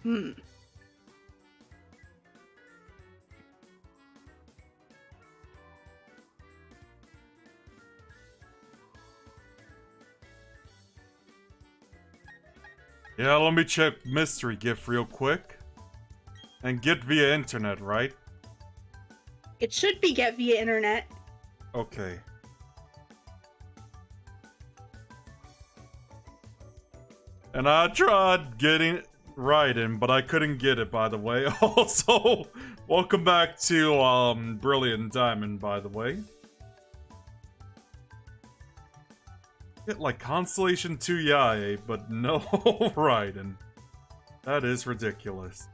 Hmm. Yeah, let me check mystery gift real quick. And get via internet, right? It should be get via internet. Okay. And I tried getting right in, but I couldn't get it, by the way. Also, welcome back to Brilliant Diamond, by the way. Get like Constellation 2 Yae, but no Raiden. That is ridiculous.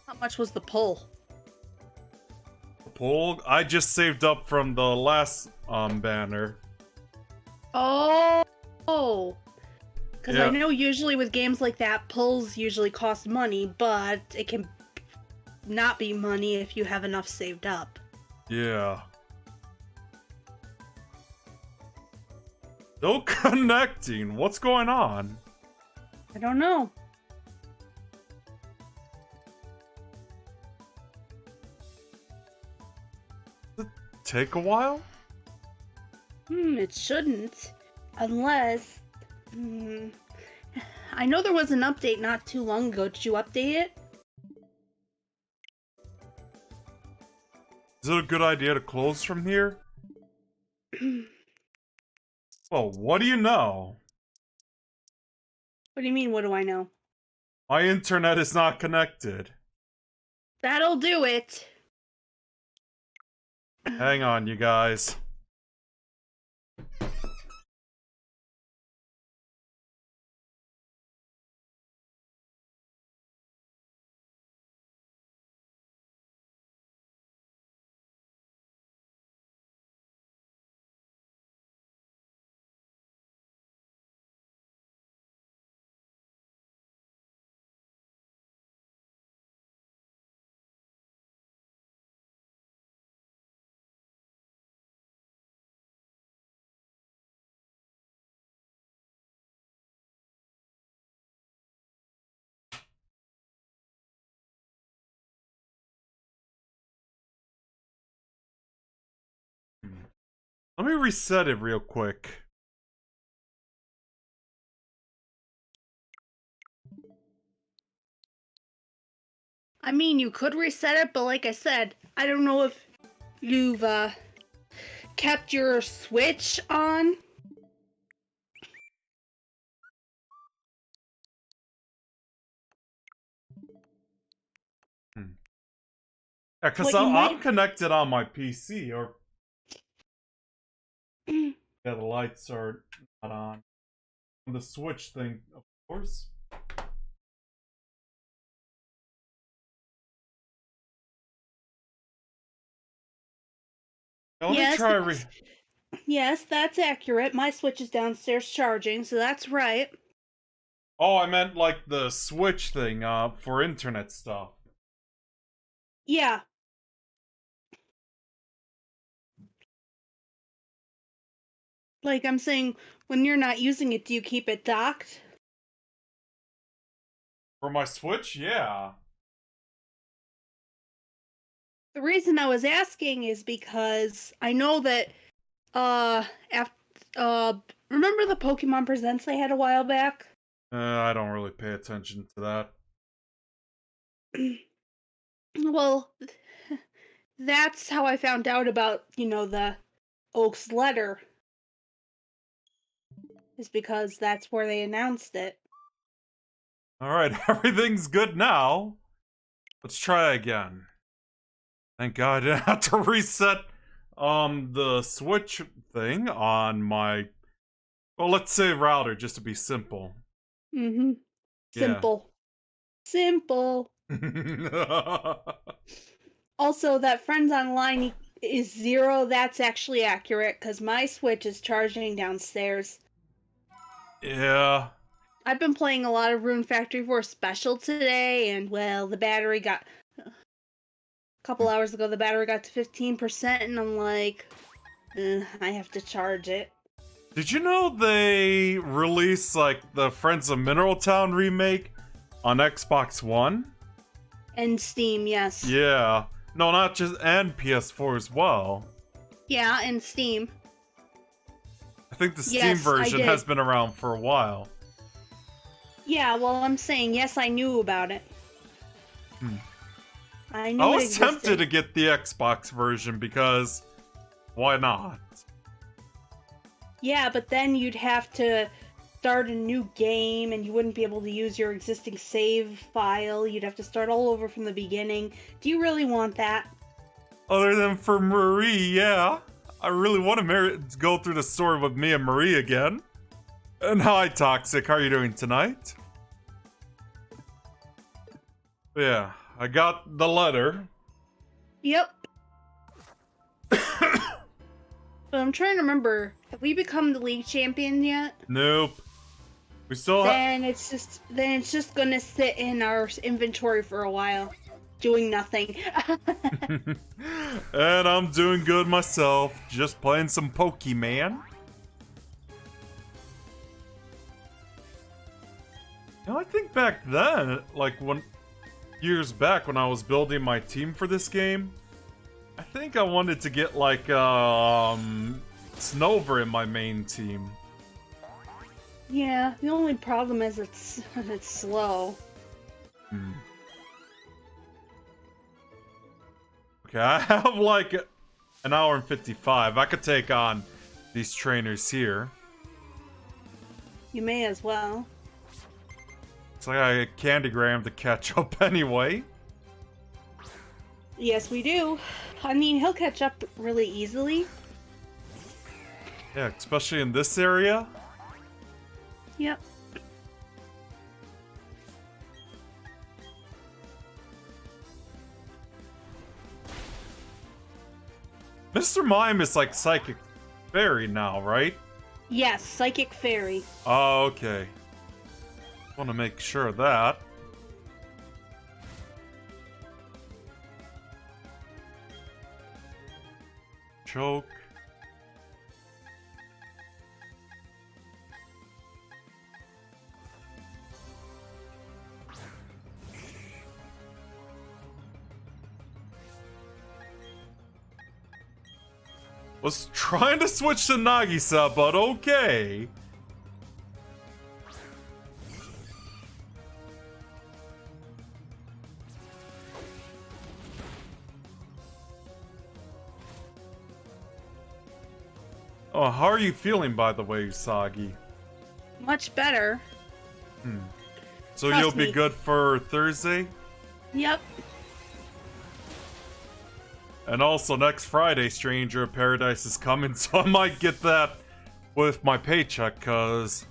How much was the pull? The poll? I just saved up from the last banner. Oh. Because Yeah. I know usually with games like that, pulls usually cost money, but it can not be money if you have enough saved up. Yeah. No connecting. What's going on? I don't know. Does it take a while? It shouldn't. Unless... I know there was an update not too long ago. Did you update it? Is it a good idea to close from here? Well, what do you know? What do you mean, what do I know? My internet is not connected. That'll do it. Hang on, you guys. Let me reset it real quick. I mean, you could reset it, but like I said, I don't know if you've kept your Switch on. Yeah, because What you I'm might- connected on my PC, or... Mm. Yeah, the lights are not on. The Switch thing, of course. Now, let me try Yes, that's accurate. My Switch is downstairs charging, so that's right. Oh, I meant like the Switch thing, for internet stuff. Yeah. Like I'm saying, when you're not using it, do you keep it docked? For my Switch, yeah. The reason I was asking is because I know that remember the Pokemon Presents they had a while back? I don't really pay attention to that. Well, that's how I found out about, the Oak's letter. Is because that's where they announced it. Alright, everything's good now. Let's try again. Thank God I didn't have to reset the Switch thing on my, well, let's say router, just to be simple. Mm-hmm. Simple. Simple. Also, that friends online is 0. That's actually accurate, because my Switch is charging downstairs. Yeah. I've been playing a lot of Rune Factory 4 Special today, and, well, the battery got... A couple hours ago, the battery got to 15%, and I'm like... I have to charge it. Did you know they released, like, the Friends of Mineral Town remake On Xbox One? And Steam, yes. Yeah. No, not just, and PS4 as well. Yeah, and Steam. I think the Steam Yes, I version did. has been around for a while. Yeah, well, I'm saying, yes, I knew about it. I knew I it was existed. tempted to get the Xbox version because why not? Yeah, but then you'd have to start a new game and you wouldn't be able to use your existing save file. You'd have to start all over from the beginning. Do you really want that? Other than for Marie, yeah. I really want to go through the story with me and Marie again. And hi, Toxic. How are you doing tonight? Yeah, I got the letter. Yep. But I'm trying to remember, have we become the league champion yet? Nope. We still Then it's just gonna sit in our inventory for a while, doing nothing. And I'm doing good myself, just playing some Pokemon. You know, I think back then, like years back when I was building my team for this game, I think I wanted to get like Snover in my main team. Yeah, the only problem is it's slow. Okay, I have like an hour and 55. I could take on these trainers here. You may as well. It's like I get Candygram to catch up anyway. Yes, we do. I mean, he'll catch up really easily. Yeah, especially in this area. Yep. Mr. Mime is like Psychic Fairy now, right? Yes, Psychic Fairy. Oh, okay. Want to make sure of that. Choke. Was trying to switch to Nagisa, but okay. Oh, how are you feeling, by the way, Usagi? Much better. So Trust you'll be me. good for Thursday? Yep. And also next Friday, Stranger of Paradise is coming, so I might get that with my paycheck, cause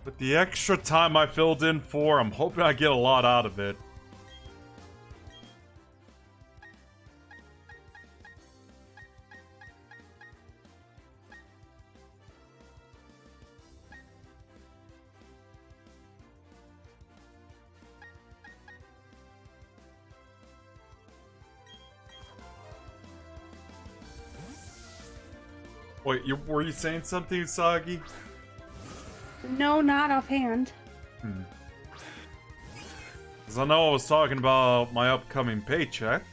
with the extra time I filled in for, I'm hoping I get a lot out of it. Wait, were you saying something, Usagi? No, not offhand. Because I know I was talking about my upcoming paycheck.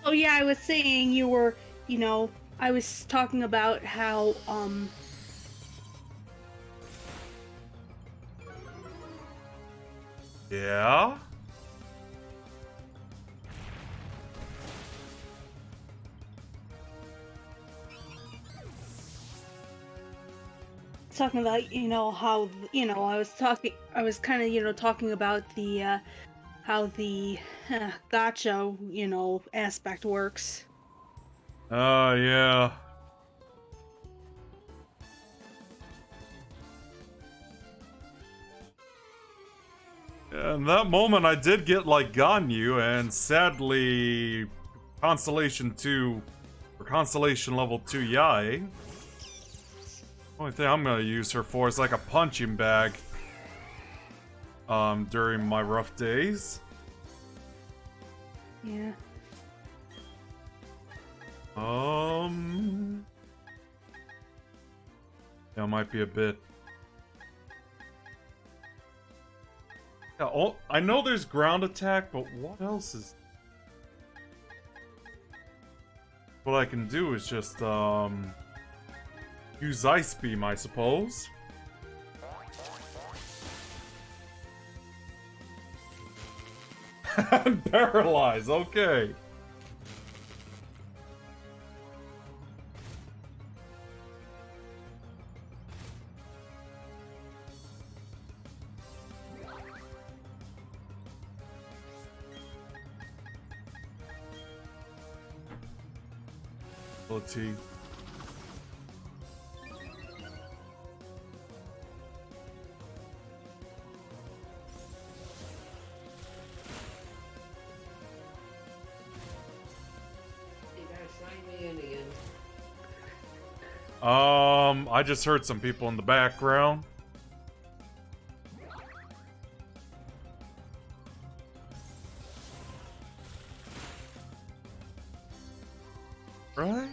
Oh yeah, I was saying you were, I was talking about how, Yeah? talking about, how, I was kind of, talking about the, how the gacha, aspect works. Oh, yeah. In that moment, I did get, like, Ganyu, and sadly, Constellation 2, or Constellation Level 2 Yae. Only thing I'm gonna use her for is, like, a punching bag. During my rough days. Yeah. Yeah, it might be a bit. Yeah, oh, I know there's ground attack, but what else is... What I can do is just, use Ice Beam, I suppose. And paralyze, okay. Ability. I just heard some people in the background. Right?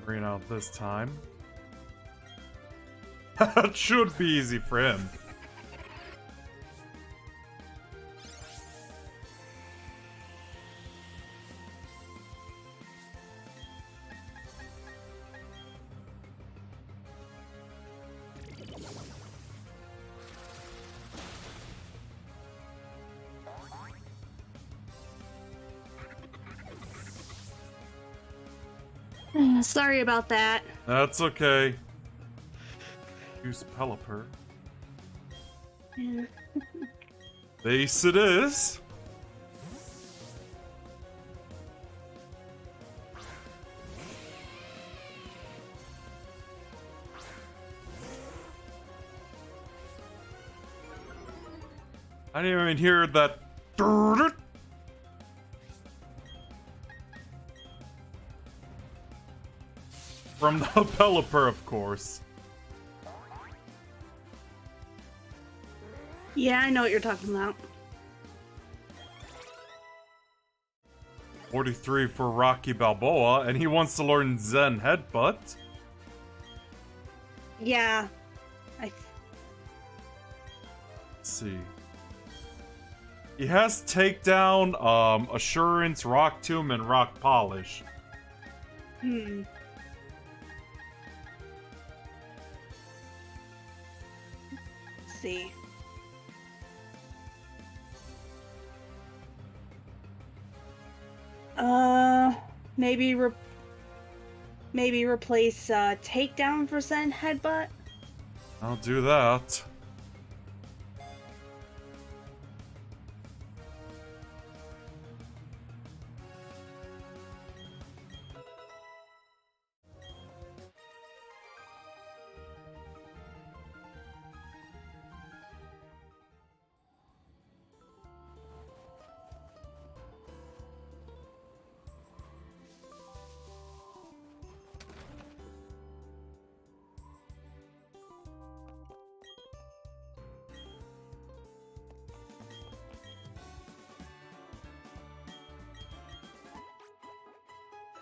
Bring out this time. That should be easy for him. Sorry about that. That's okay. Use Pelipper. Yeah. Base it is. I didn't even hear that. From the Pelipper, of course. Yeah, I know what you're talking about. 43 for Rocky Balboa, and he wants to learn Zen Headbutt. Yeah. Let's see. He has Takedown, Assurance, Rock Tomb, and Rock Polish. Hmm. Let's see. Maybe replace Takedown for Zen Headbutt. I'll do that.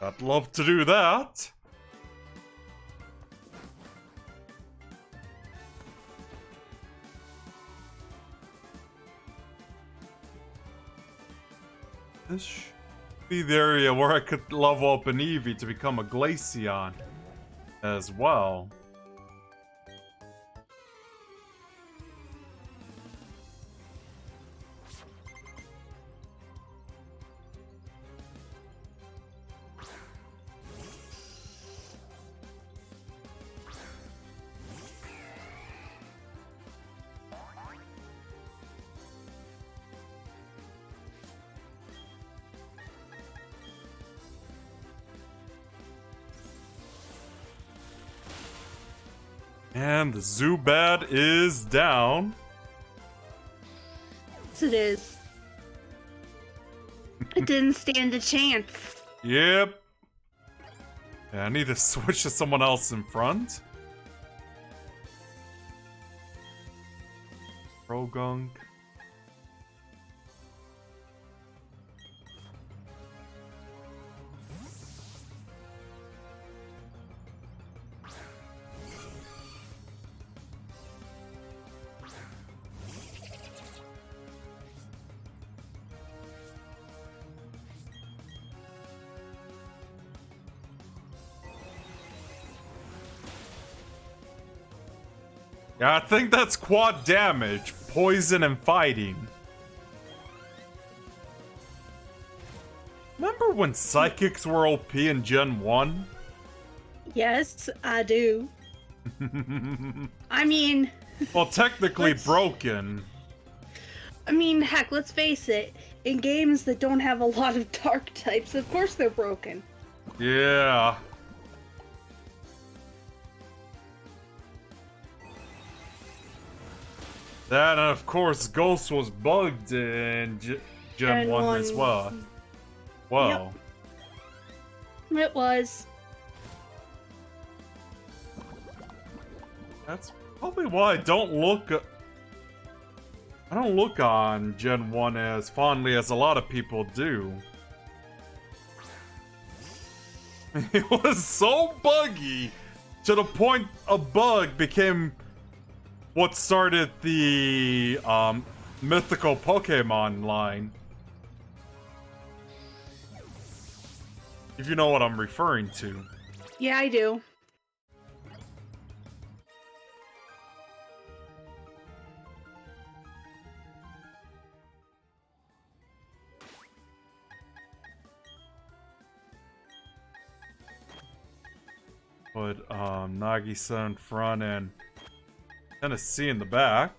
I'd love to do that. This should be the area where I could level up an Eevee to become a Glaceon as well. And the Zubat is down. Yes, it is. It didn't stand a chance. Yep. Yeah, I need to switch to someone else in front. Skogunk. Yeah, I think that's quad damage, poison, and fighting. Remember when psychics were OP in Gen 1? Yes, I do. I mean... Well, technically broken. I mean, heck, let's face it. In games that don't have a lot of dark types, of course they're broken. Yeah. That, and of course, Ghost was bugged in Gen 1 as well. Wow. Yep. It was. That's probably why I don't look on Gen 1 as fondly as a lot of people do. It was so buggy to the point a bug became what started the mythical Pokémon line. If you know what I'm referring to. Yeah, I do. Put Nagisa in front and Tennessee in the back.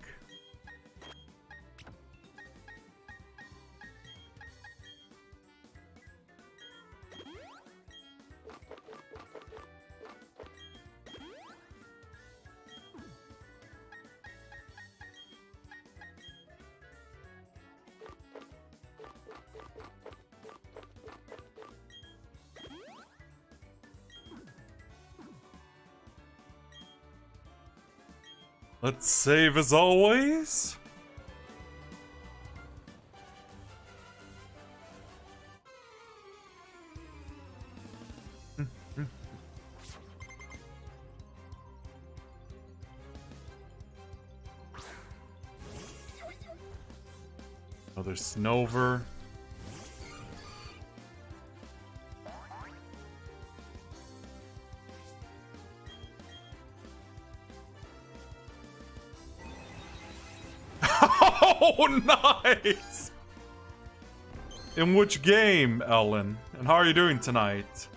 Let's save as always. Another Snover. Oh, nice! In which game, Ellen? And how are you doing tonight?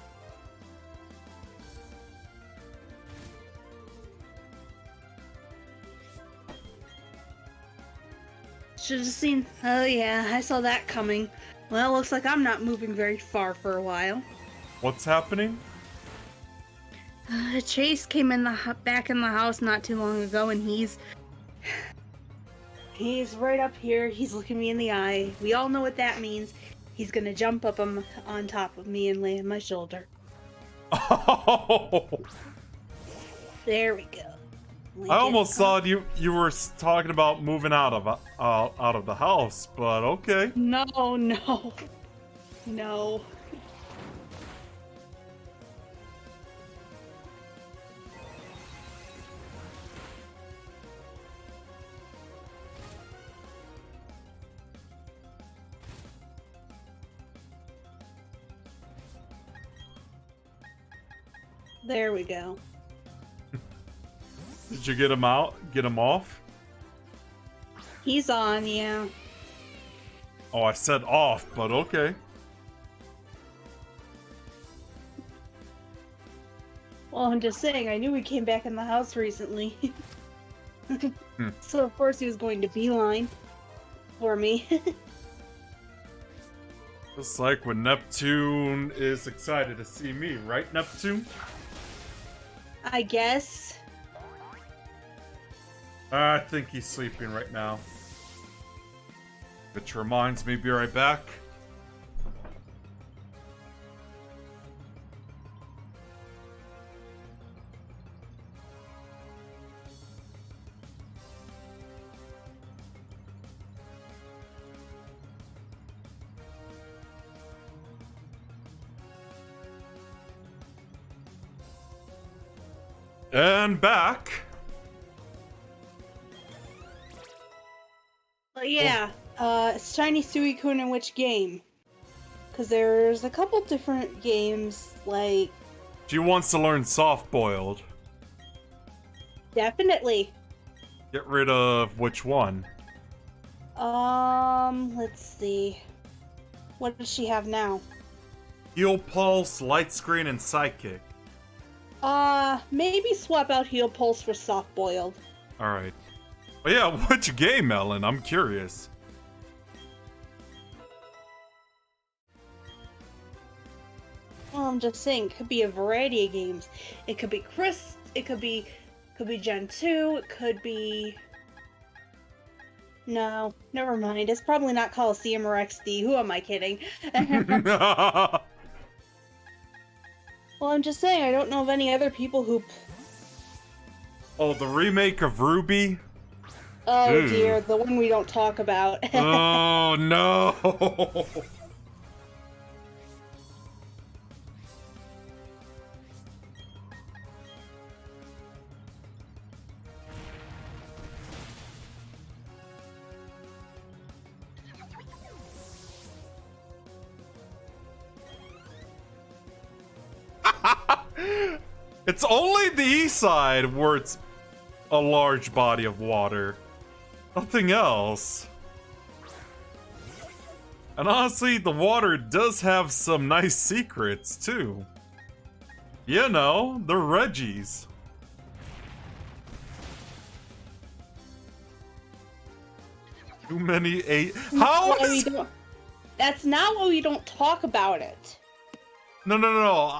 Should have seen. Oh, yeah, I saw that coming. Well, looks like I'm not moving very far for a while. What's happening? Chase came in back in the house not too long ago, and he's right up here. He's looking me in the eye. We all know what that means. He's gonna jump up on top of me and lay on my shoulder. Oh! There we go. I almost thought you were talking about moving out of the house, but okay. No. No. There we go. Did you get him out? Get him off? He's on, yeah. Oh, I said off, but okay. Well, I'm just saying, I knew he came back in the house recently. So, of course, he was going to beeline for me. Just like when Neptune is excited to see me, right, Neptune? I guess. I think he's sleeping right now. Which reminds me, be right back. And back. But yeah, it's Shiny Suicune in which game? Because there's a couple different games, like... She wants to learn soft-boiled. Definitely. Get rid of which one? Let's see. What does she have now? Heal Pulse, Light Screen, and Psychic. Maybe swap out Heal Pulse for Soft Boiled. Alright. But yeah, which game, Ellen? I'm curious. Well, I'm just saying, it could be a variety of games. It could be Chris, it could be Gen 2, it could be... No, never mind. It's probably not Coliseum or XD. Who am I kidding? Well, I'm just saying, I don't know of any other people who... Oh, the remake of Ruby? Oh Ew. dear, the one we don't talk about. Oh, no! It's only the east side where it's a large body of water. Nothing else. And honestly, the water does have some nice secrets, too. You know, the Reggies. Too many How is... That's not why we don't talk about it. No.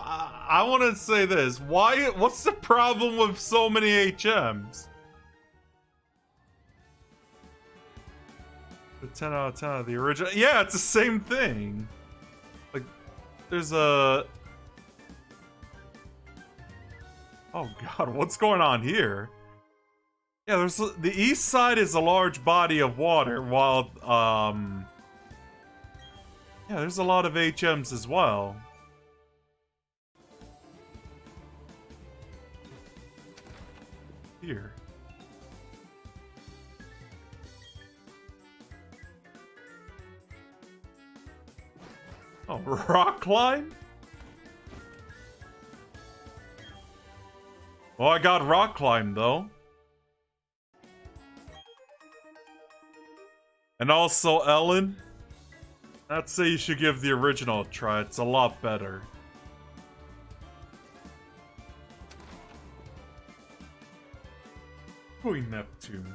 I want to say this. What's the problem with so many HMs? The 10 out of 10 of the original. Yeah, it's the same thing. Like, there's a... Oh god, what's going on here? Yeah, there's the east side is a large body of water, while yeah, there's a lot of HMs as well. Here. Oh, rock climb? Well, I got rock climb though. And also, Ellen, I'd say you should give the original a try. It's a lot better. Queen Neptune.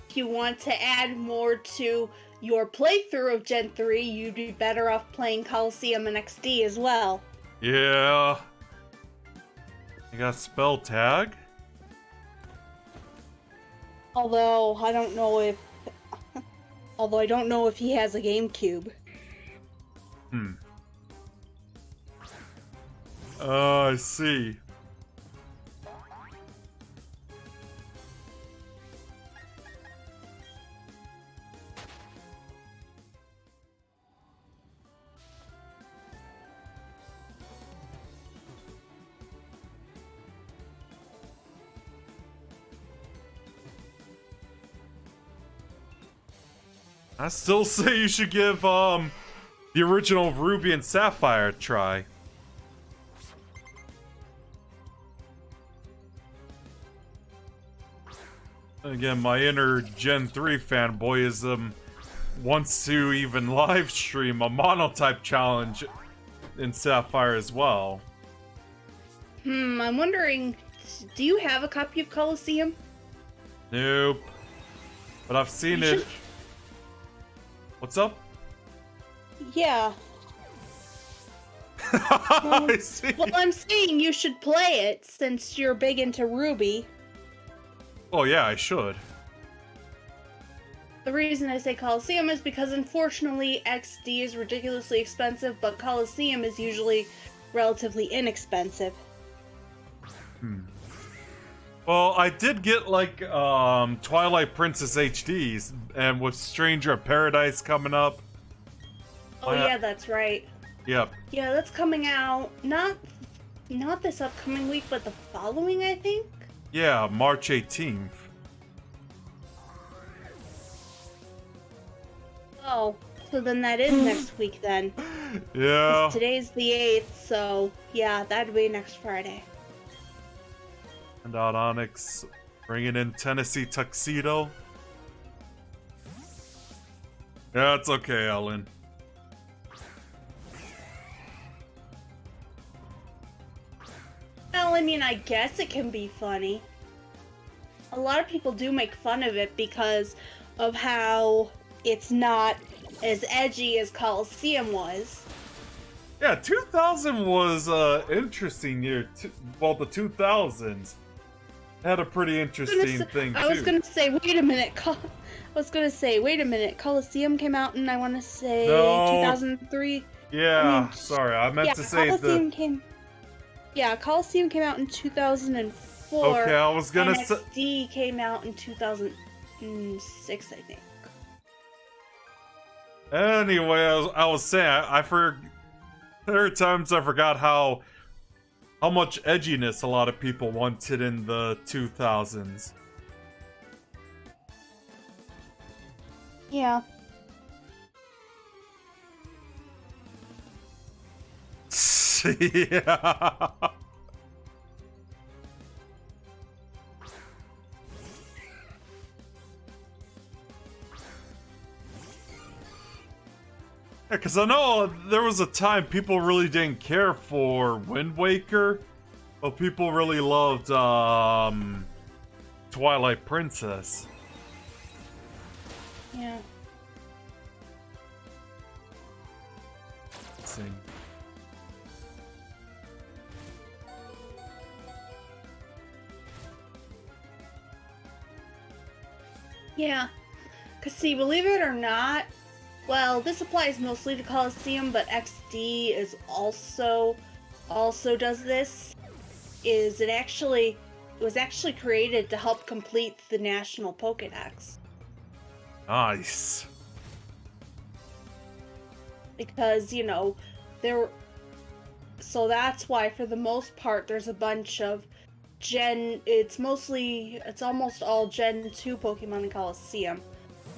If you want to add more to your playthrough of Gen 3, you'd be better off playing Coliseum and XD as well. Yeah. I got spell tag. Although I don't know if he has a GameCube. I see. I still say you should give the original Ruby and Sapphire a try. Again, my inner Gen 3 fanboyism wants to even live stream a monotype challenge in Sapphire as well. I'm wondering, do you have a copy of Coliseum? Nope. But I've seen it. What's up? Yeah. I see. Well, I'm saying you should play it since you're big into Ruby. Oh yeah, I should. The reason I say Coliseum is because unfortunately XD is ridiculously expensive, but Coliseum is usually relatively inexpensive. Well, I did get like Twilight Princess HDs, and with Stranger in Paradise coming up. Oh yeah, that's right. Yep. Yeah, that's coming out not Not this upcoming week, but the following, I think? Yeah, March 18th. Oh, so then that is next week then. Yeah. 'Cause today's the 8th, so yeah, that'd be next Friday. And out Onyx, bringing in Tennessee Tuxedo. Yeah, it's okay, Ellen. Well, I mean, I guess it can be funny. A lot of people do make fun of it because of how it's not as edgy as Coliseum was. Yeah, 2000 was interesting year. Well, the 2000s had a pretty interesting thing too. I was gonna say, wait a minute. Coliseum came out in, I want to say, No. 2003. Yeah, sorry, I meant to say Coliseum came out in 2004. Okay, I was gonna say XD came out in 2006, I think. Anyway, I was saying there are times I forgot how much edginess a lot of people wanted in the 2000s. Yeah. Yeah. Because I know there was a time people really didn't care for Wind Waker, but people really loved Twilight Princess. Yeah. Let's see. Yeah. Because, see, believe it or not, well, this applies mostly to Coliseum, but XD is also does this. It was actually created to help complete the National Pokédex. Nice. Because, so that's why for the most part there's a bunch of it's almost all Gen 2 Pokemon in Coliseum.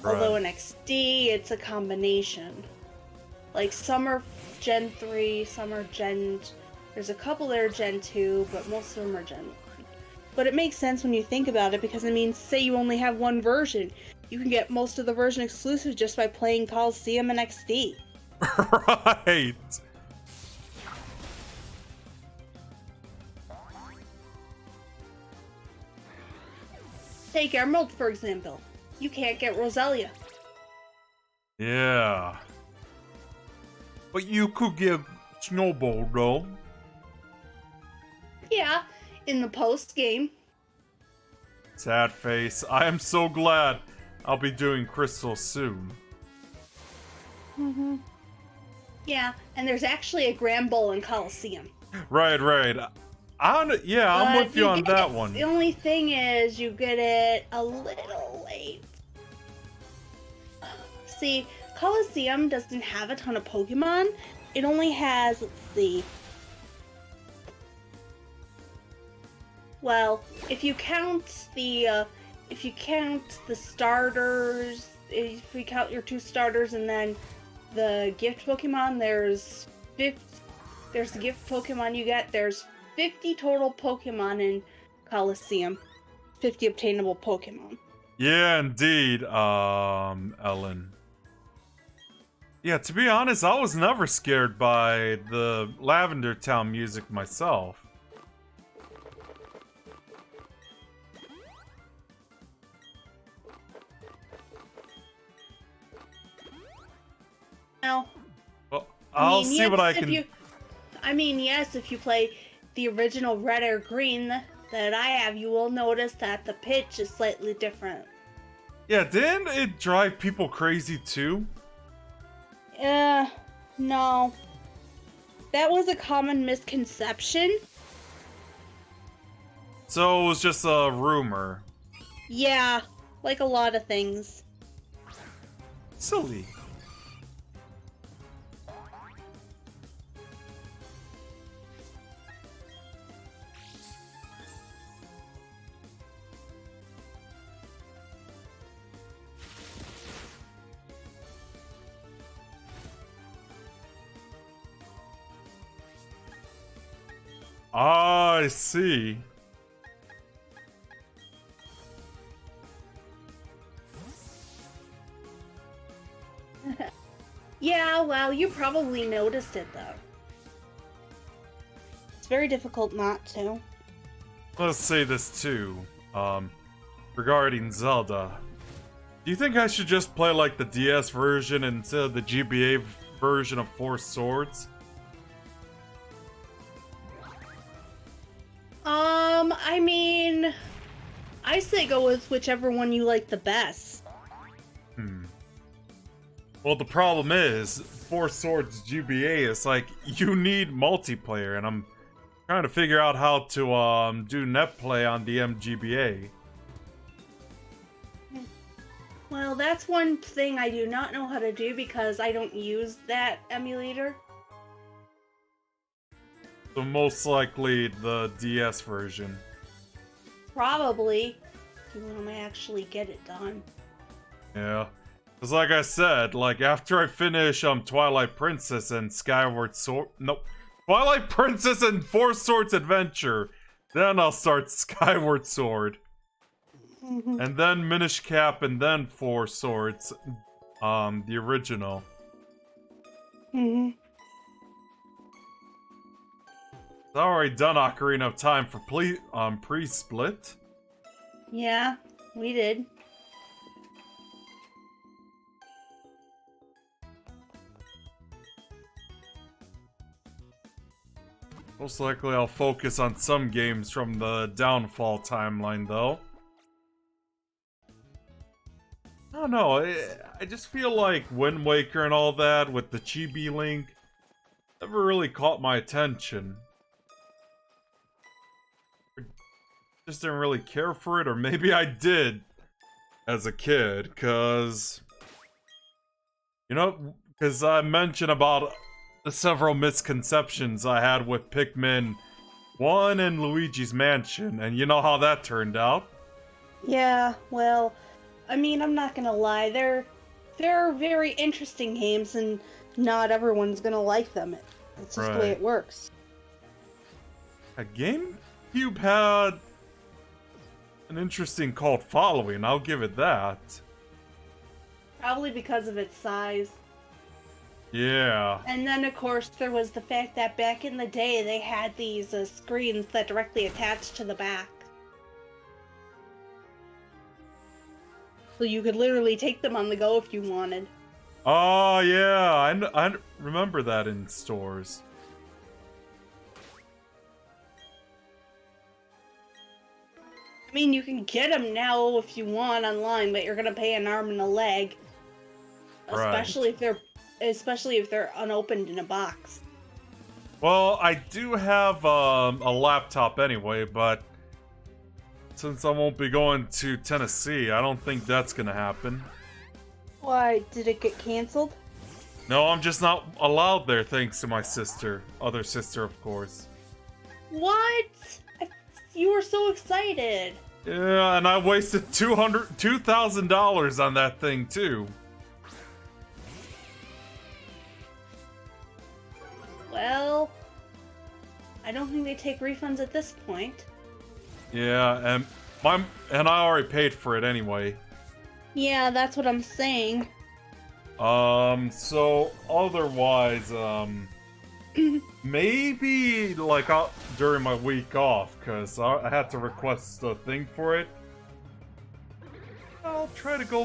Right. Although in XD, it's a combination. Like, some are Gen 3, some are there's a couple that are Gen 2, but most of them are Gen 1. But it makes sense when you think about it, because, I mean, say you only have one version. You can get most of the version exclusive just by playing Coliseum and XD. Right. Take Emerald, for example. You can't get Roselia. Yeah. But you could get Snowball, though. Yeah, in the post game. Sad face. I am so glad I'll be doing Crystal soon. Mm-hmm. Yeah, and there's actually a Grand Bowl in Coliseum. Right. I'm with you on that one. The only thing is, you get it a little late. See, Coliseum doesn't have a ton of Pokemon. It only has, let's see. Well, if you count the starters, if we count your 2 starters and then the gift Pokemon, there's the gift Pokemon you get. There's 50 total Pokemon in Coliseum. 50 obtainable Pokemon. Yeah, indeed, Ellen. Yeah, to be honest, I was never scared by the Lavender Town music myself. No. Well, I'll see what I can... Yes, if you play the original Red or Green that I have, you will notice that the pitch is slightly different. Yeah, didn't it drive people crazy too? No. That was a common misconception. So it was just a rumor. Yeah, like a lot of things. Silly. Ah, I see. Yeah, well, you probably noticed it, though. It's very difficult not to. Let's say this too. Regarding Zelda. Do you think I should just play like the DS version instead of the GBA version of Four Swords? I mean, I say go with whichever one you like the best. Well, the problem is, Four Swords GBA is like, you need multiplayer, and I'm trying to figure out how to do net play on the MGBA. Well, that's one thing I do not know how to do because I don't use that emulator. So most likely the DS version. Probably. If you want to actually get it done. Yeah. Because like I said, like after I finish Twilight Princess and Skyward Sword... Nope. Twilight Princess and Four Swords Adventure, then I'll start Skyward Sword. And then Minish Cap and then Four Swords. The original. Mm-hmm. It's already done Ocarina of Time for pre-split. Yeah, we did. Most likely I'll focus on some games from the Downfall timeline, though. I don't know, I just feel like Wind Waker and all that with the Chibi Link never really caught my attention. Just didn't really care for it, or maybe I did as a kid, because... You know, because I mentioned about the several misconceptions I had with Pikmin 1 and Luigi's Mansion, and you know how that turned out. Yeah, well, I mean, I'm not gonna lie, they're very interesting games, and not everyone's gonna like them. It's just the way it works. A GameCube had an interesting cult following, I'll give it that. Probably because of its size. Yeah. And then, of course, there was the fact that back in the day, they had these screens that directly attached to the back. So you could literally take them on the go if you wanted. Oh, yeah, I remember that in stores. I mean, you can get them now if you want online, but you're gonna pay an arm and a leg. Especially if they're unopened in a box. Well, I do have a laptop anyway, but since I won't be going to Tennessee, I don't think that's gonna happen. Why, did it get canceled? No, I'm just not allowed there thanks to my sister. Other sister, of course. What? You were so excited. Yeah, and I wasted $2,000 on that thing too. Well, I don't think they take refunds at this point. Yeah, and I already paid for it anyway. Yeah, that's what I'm saying. So otherwise, maybe like during my week off, cause I had to request a thing for it. I'll try to go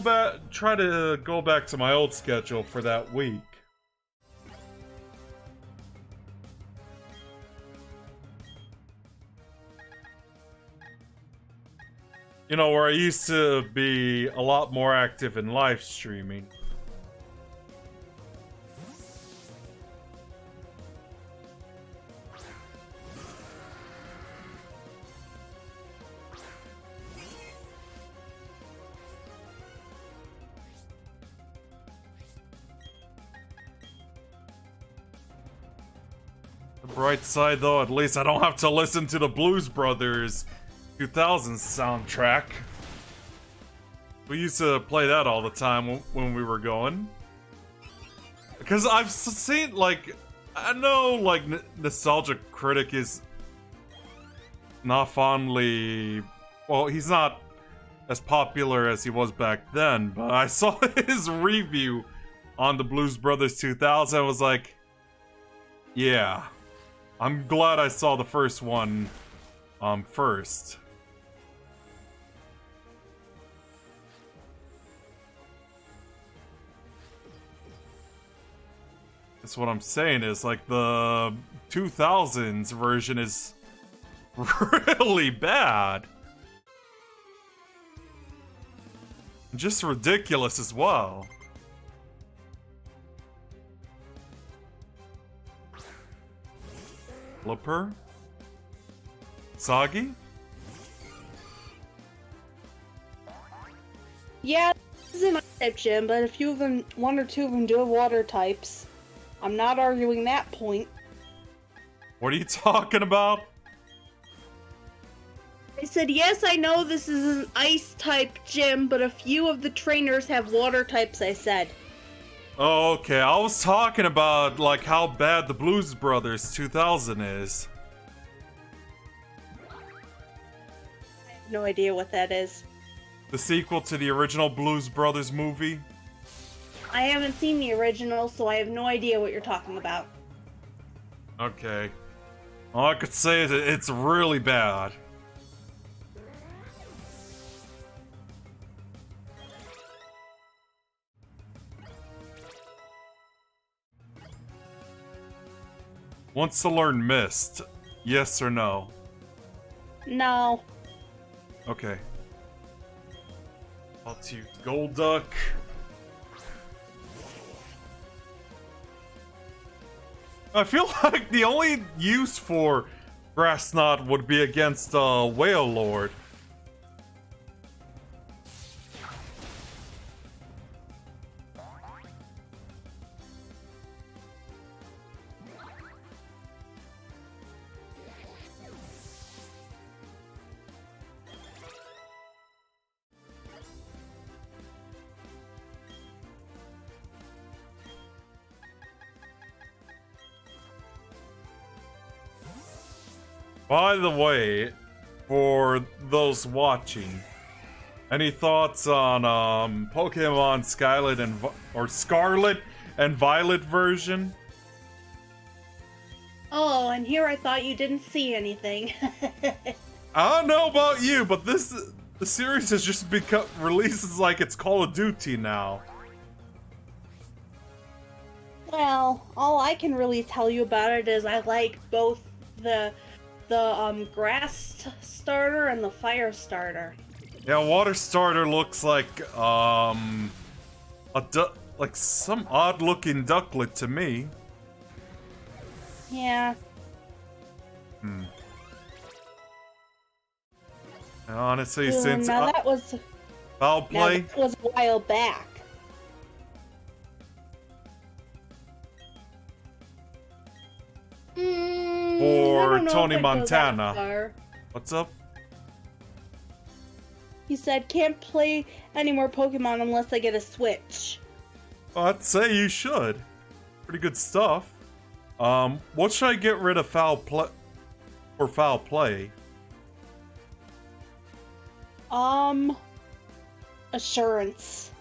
back to my old schedule for that week. You know, where I used to be a lot more active in live streaming. The bright side, though, at least I don't have to listen to the Blues Brothers 2000s soundtrack. We used to play that all the time when we were going. Because I've seen, like, I know, like, Nostalgia Critic is not fondly... Well, he's not as popular as he was back then, but I saw his review on the Blues Brothers 2000. I was like, yeah, I'm glad I saw the first one first. That's what I'm saying is, like, the 2000s version is really bad. Just ridiculous as well. Flipper? Soggy? Yeah, this is my type gym, but a few of them, one or two of them do have water types. I'm not arguing that point. What are you talking about? I said, yes, I know this is an ice type gym, but a few of the trainers have water types, I said. Oh, okay. I was talking about, like, how bad the Blues Brothers 2000 is. I have no idea what that is. The sequel to the original Blues Brothers movie. I haven't seen the original, so I have no idea what you're talking about. Okay. All I could say is it's really bad. Wants to learn Mist. Yes or no? No. Okay. Let's use Golduck. I feel like the only use for Grass Knot would be against Whale Lord. By the way, for those watching, any thoughts on Pokemon Scarlet and Violet version? Oh, and here I thought you didn't see anything. I don't know about you, but the series has just become releases like it's Call of Duty now. Well, all I can really tell you about it is I like both the grass starter and the fire starter. Yeah, water starter looks like like some odd looking ducklet to me. Yeah. And honestly, Ooh, since now that was foul play, that was a while back. for Tony Montana. What's up? He said, can't play any more Pokemon unless I get a Switch. I'd say you should. Pretty good stuff. What should I get rid of foul play? Assurance.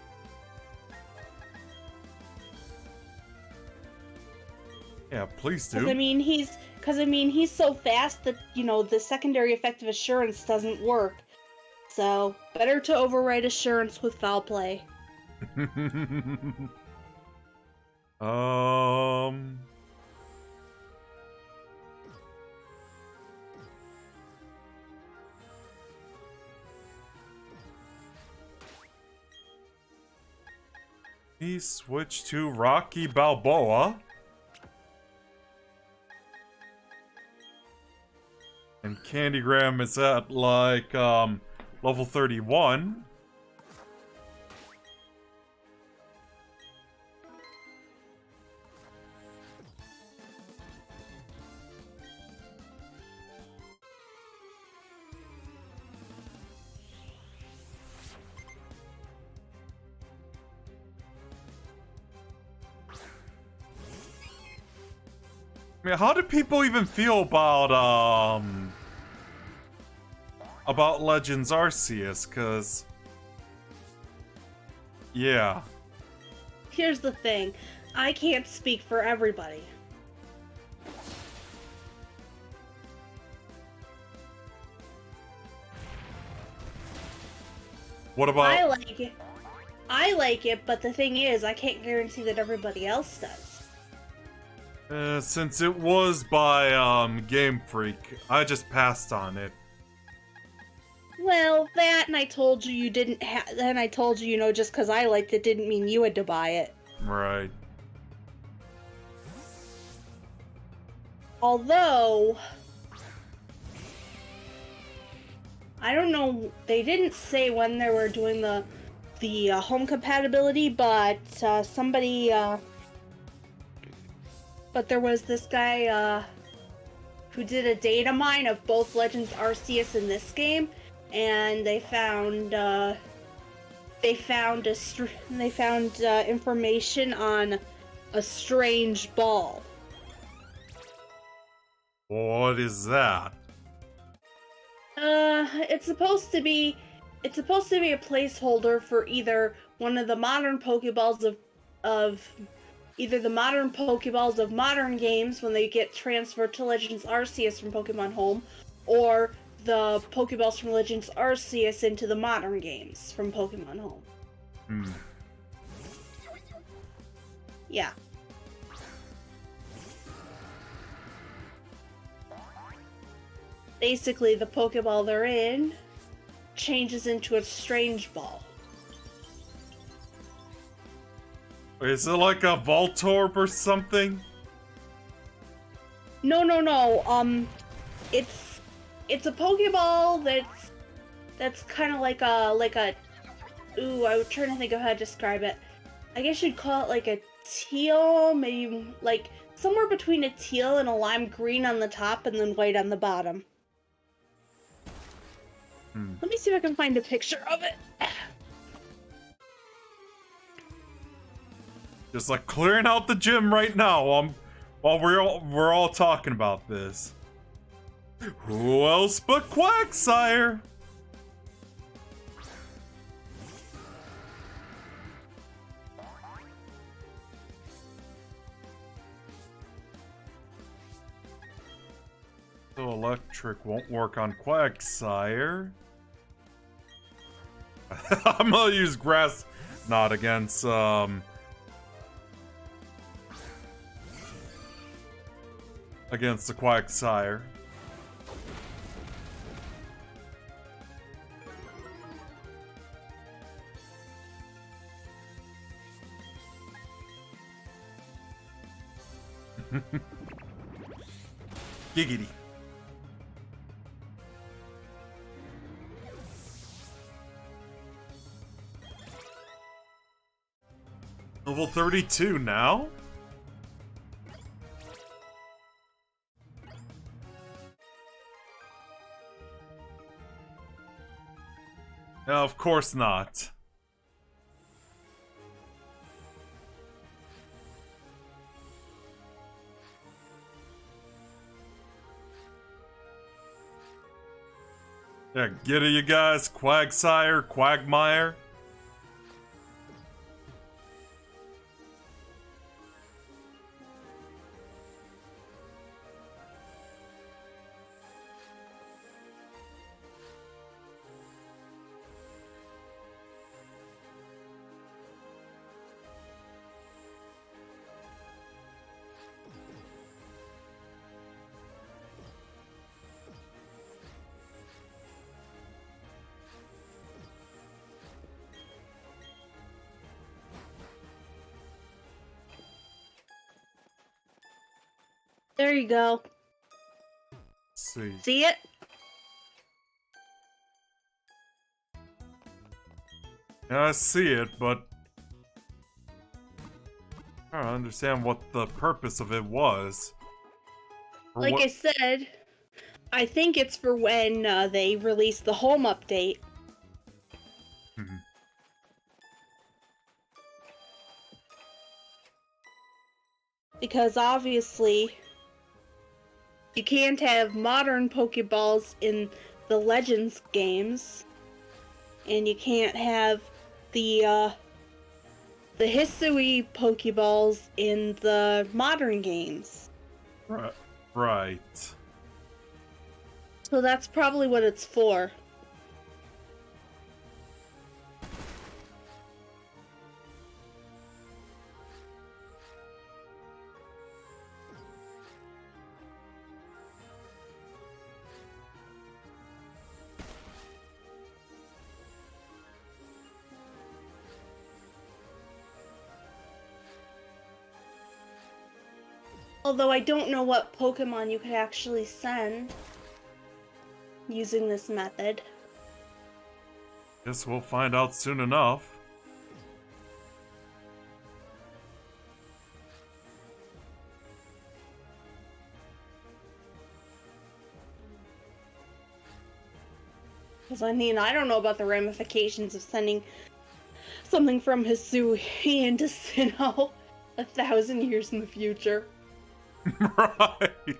Yeah, please do. Because I mean, he's so fast that, you know, the secondary effect of Assurance doesn't work. So, better to override Assurance with foul play. He switched to Rocky Balboa. And Candygram is at, like, level 31. I mean, how do people even feel about, about Legends Arceus, cause yeah. Here's the thing, I can't speak for everybody. What about I like it. I like it, but the thing is, I can't guarantee that everybody else does. since it was by Game Freak, I just passed on it. Well, that and I told you you didn't have. Then I told you, just because I liked it didn't mean you had to buy it. Right. Although, I don't know, they didn't say when they were doing the home compatibility, but somebody, but there was this guy who did a data mine of both Legends Arceus and this game, and they found information on a strange ball. What is that? It's supposed to be a placeholder for either one of the modern Pokeballs of either the modern Pokeballs of modern games when they get transferred to Legends Arceus from Pokemon Home, or the Pokeballs from Legends Arceus into the modern games from Pokemon Home. Yeah. Basically, the Pokeball they're in changes into a strange ball. Is it like a Voltorb or something? No. It's a Pokeball that's kind of like a. Ooh, I was trying to think of how to describe it. I guess you'd call it like a teal, maybe like somewhere between a teal and a lime green on the top, and then white on the bottom. Let me see if I can find a picture of it. Just like clearing out the gym right now, while we're all talking about this. Who else but Quagsire? So electric won't work on Quagsire. I'm gonna use Grass Knot against against the Quagsire. Giggity. Level 32 now? No, of course not. Yeah, get it, you guys? Quagsire, Quagmire. There you go. Let's see. See it? Yeah, I see it, but I don't understand what the purpose of it was. Or Like what... I said, I think it's for when they release the home update. Because obviously, you can't have modern Pokeballs in the Legends games, and you can't have the Hisui Pokeballs in the modern games. Right. So that's probably what it's for. Although I don't know what Pokemon you could actually send using this method. Guess we'll find out soon enough. Because I mean, I don't know about the ramifications of sending something from Hisui into Sinnoh 1,000 years in the future. Right.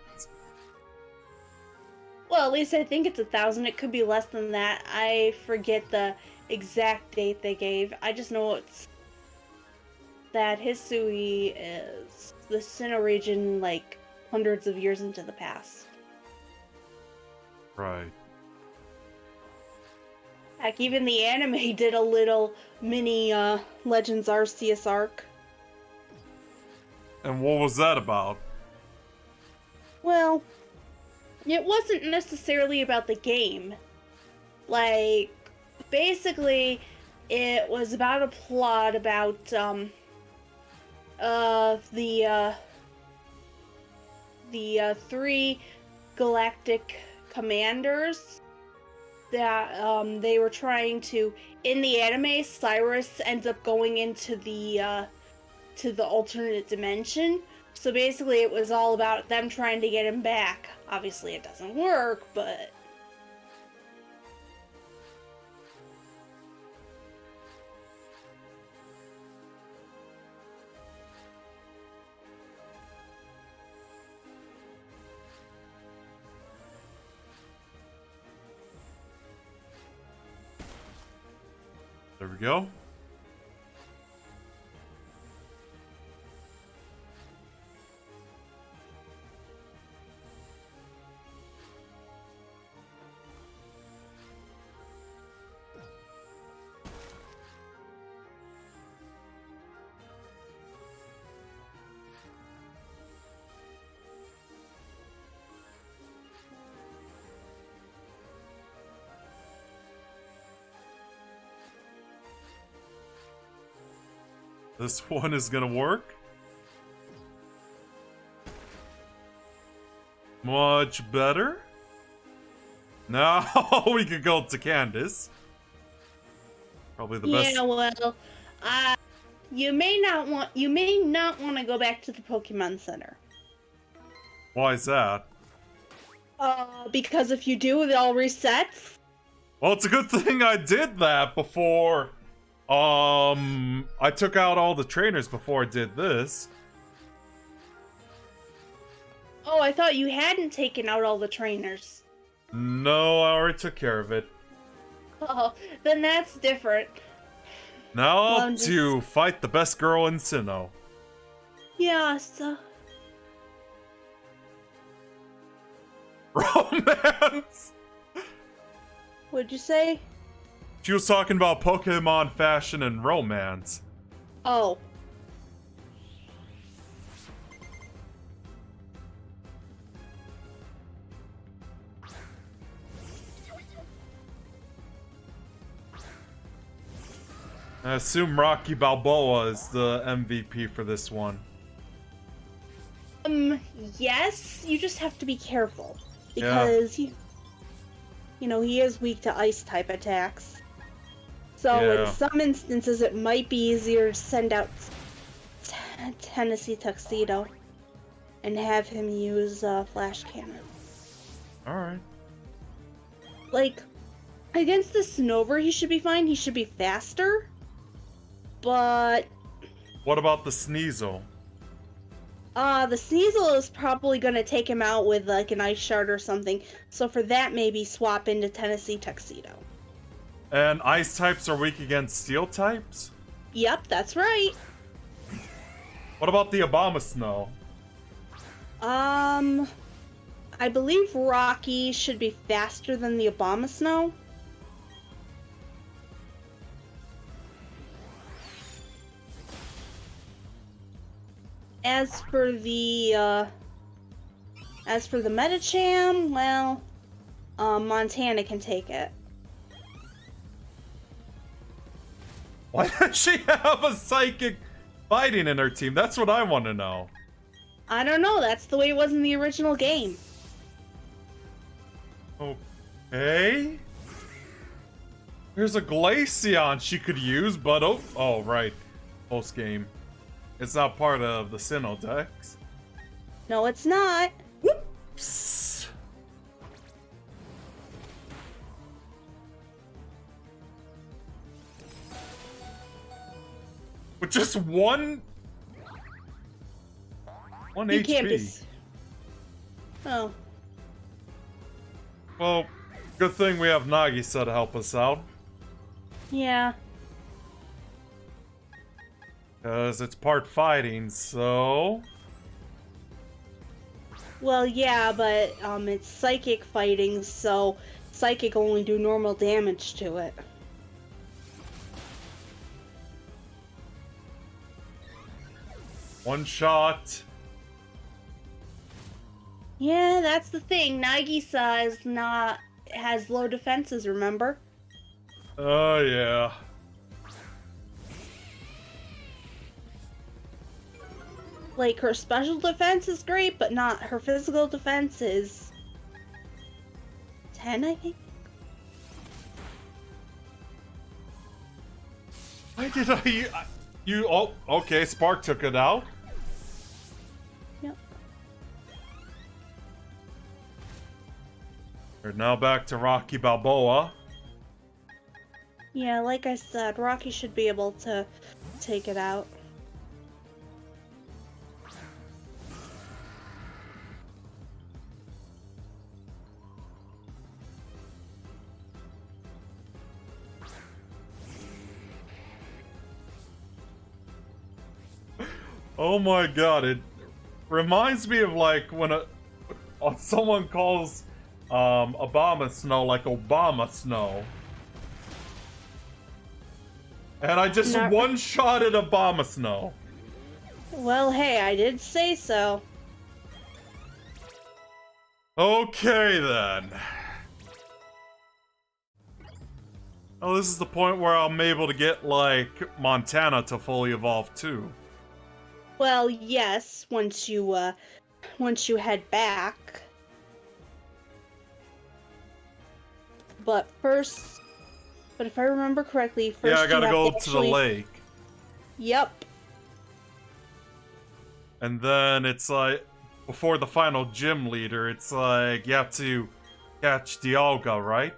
Well, at least I think it's 1,000. It could be less than that. I forget the exact date they gave. I just know it's that Hisui is the Sinnoh region, like, hundreds of years into the past. Right. Heck, even the anime did a little mini Legends Arceus arc. And what was that about? Well, it wasn't necessarily about the game. Like, basically, it was about a plot about, the three galactic commanders that, they were trying to... In the anime, Cyrus ends up going into to the alternate dimension. So basically, it was all about them trying to get him back. Obviously, it doesn't work, but... There we go. This one is gonna work. Much better. Now we can go to Candace. Probably the best. Yeah, well, you may not want to go back to the Pokemon Center. Why is that? Because if you do, it all resets. Well, it's a good thing I did that before. I took out all the trainers before I did this. Oh, I thought you hadn't taken out all the trainers. No, I already took care of it. Oh, then that's different. Now Well, up to fight the best girl in Sinnoh. Yes. Romance! What'd you say? She was talking about Pokemon fashion and romance. Oh. I assume Rocky Balboa is the MVP for this one. Yes, you just have to be careful. Because he is weak to ice-type attacks. So in some instances, it might be easier to send out Tennessee Tuxedo and have him use Flash Cannon. Alright. Like, against the Snover, he should be fine. He should be faster. But... What about the Sneasel? The Sneasel is probably gonna take him out with like an ice shard or something. So for that, maybe swap into Tennessee Tuxedo. And ice types are weak against steel types? Yep, that's right. What about the Obama Snow? I believe Rocky should be faster than the Obama Snow. As for the Metacham, well, Montana can take it. Why does she have a psychic fighting in her team? That's what I want to know. I don't know, that's the way it was in the original game. Okay. There's a Glaceon she could use, but oh right. Post game. It's not part of the Sinnoh Dex. No, it's not. Whoops. With just one You can't be... HP. Oh. Well, good thing we have Nagisa to help us out. Yeah. Because it's part fighting, so... Well, yeah, but it's psychic fighting, so psychic only do normal damage to it. One shot. Yeah, that's the thing. Nagisa has low defenses, remember? Oh, yeah. Like, her special defense is great, but not her physical defense is 10, I think? Why did oh, okay, Spark took it out. Yep. We're now back to Rocky Balboa. Yeah, like I said, Rocky should be able to take it out. Oh my god, it reminds me of like when someone calls Obama Snow like Obama Snow. And I just one-shotted Obama Snow. Well, hey, I did say so. Okay then. Oh, this is the point where I'm able to get like Montana to fully evolve too. Well, yes, once you head back. But if I remember correctly, first Yeah, I gotta you go have to the lake. Yep. And then it's like, before the final gym leader, it's like, you have to catch Dialga, right?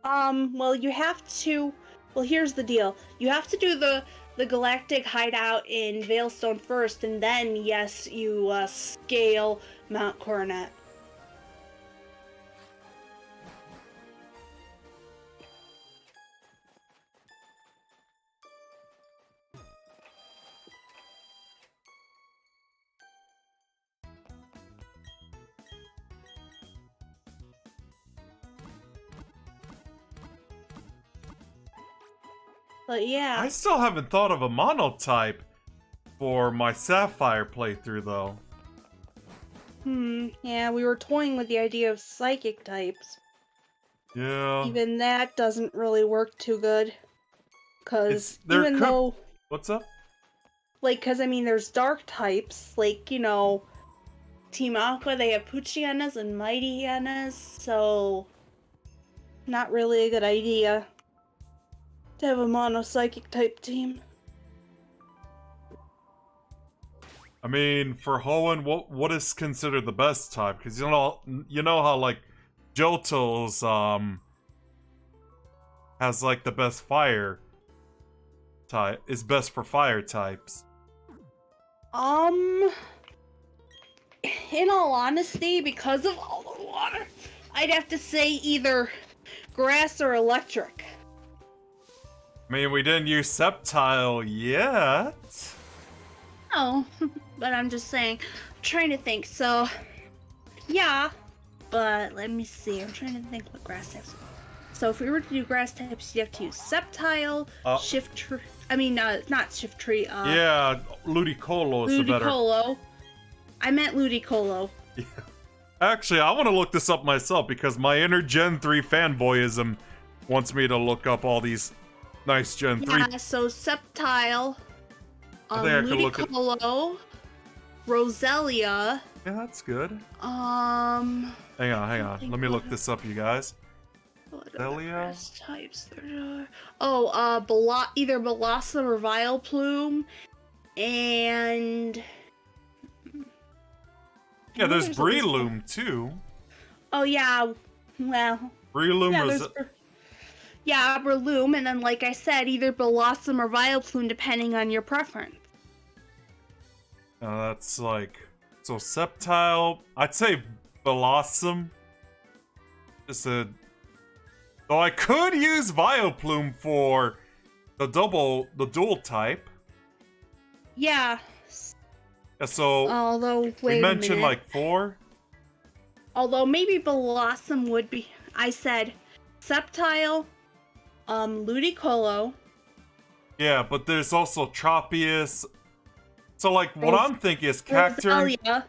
Well, you have to... Well, here's the deal. You have to do the galactic hideout in Veilstone first, and then, yes, you, scale Mount Coronet. But yeah. I still haven't thought of a monotype for my Sapphire playthrough, though. Yeah, we were toying with the idea of psychic types. Yeah. Even that doesn't really work too good. Cause What's up? Like, cause I mean, there's dark types, like, you know, Team Aqua, they have Poochyienas and Mighty Hyenas, so not really a good idea to have a mono-psychic type team. I mean, for Hoenn, what is considered the best type? Because you know how like Johto's has like the best fire type, is best for fire types. In all honesty, because of all the water, I'd have to say either grass or electric. I mean, we didn't use Sceptile yet. Oh, but I'm just saying, I'm trying to think. So, yeah, but let me see. I'm trying to think what grass types. So if we were to do grass types, you have to use Sceptile, Shift Tree. I mean, not Shift Tree. Yeah, Ludicolo is the better. Ludicolo. I meant Ludicolo. Yeah. Actually, I want to look this up myself because my inner Gen 3 fanboyism wants me to look up all these nice Gen 3. Yeah, so Sceptile, I think I could look at... Ludicolo, Roselia. Yeah, that's good. Hang on. Let me look this up, you guys. Roselia. Types there are. Either Blossom or Vileplume, and yeah, there's Breloom too. Oh yeah, well. Breloom yeah, Breloom, and then like I said, either Blossom or Vileplume, depending on your preference. That's like so Sceptile. I'd say Blossom. Though I could use Vileplume for the dual type. Yeah. Yeah, so although we mentioned like 4. Although maybe Blossom would be. I said Sceptile, Ludicolo. Yeah, but there's also Tropius. So like what I'm thinking is Cacturn. Roselia.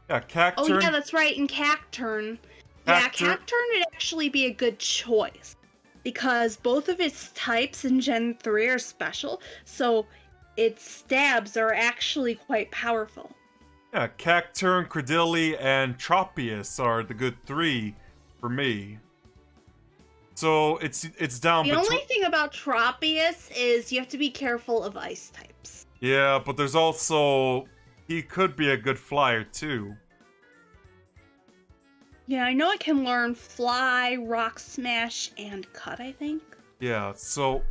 Yeah, Cacturn. Oh yeah, that's right, and Cacturn. Yeah, Cacturn would actually be a good choice because both of its types in Gen 3 are special, so its stabs are actually quite powerful. Yeah, Cacturn, Credilli, and Tropius are the good 3 for me. So it's down. The only thing about Tropius is you have to be careful of ice types. Yeah, but there's also he could be a good flyer too. Yeah, I know it can learn Fly, Rock Smash, and Cut, I think. Yeah, so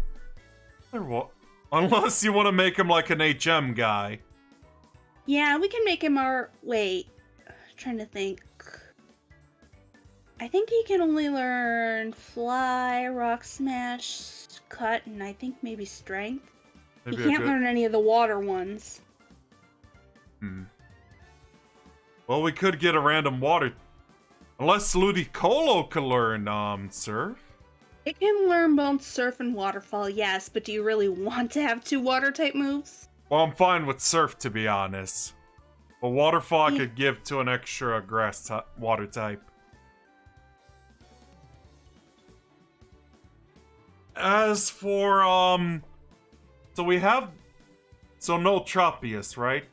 unless you want to make him like an HM guy. Yeah, we can make him our... Wait. I'm trying to think. I think he can only learn Fly, Rock Smash, Cut, and I think maybe Strength. He can't learn any of the water ones. Well, we could get a random water... Unless Ludicolo can learn, Surf. It can learn both Surf and Waterfall, yes, but do you really want to have 2 water-type moves? Well, I'm fine with Surf, to be honest. But Waterfall I could give to an extra grass water type. As for, so we have... So no Tropius, right?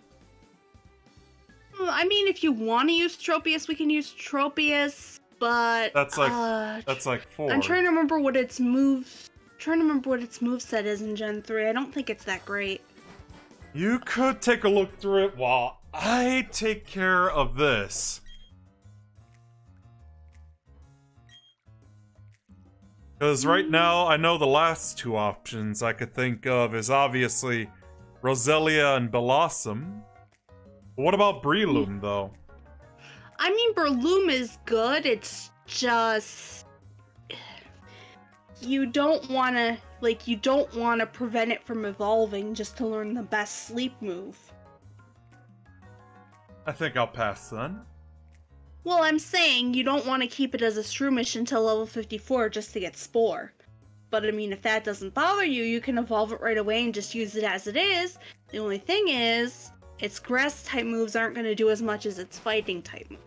I mean, if you want to use Tropius, we can use Tropius, but... That's like 4. I'm trying to remember what its moveset is in Gen 3. I don't think it's that great. You could take a look through it while I take care of this. Because right now, I know the last 2 options I could think of is obviously Roselia and Blossom. What about Breloom, though? I mean, Breloom is good, it's just... You don't want to prevent it from evolving just to learn the best sleep move. I think I'll pass then. Well, I'm saying you don't want to keep it as a Shroomish until level 54 just to get Spore. But I mean, if that doesn't bother you, you can evolve it right away and just use it as it is. The only thing is, its grass-type moves aren't going to do as much as its fighting-type moves.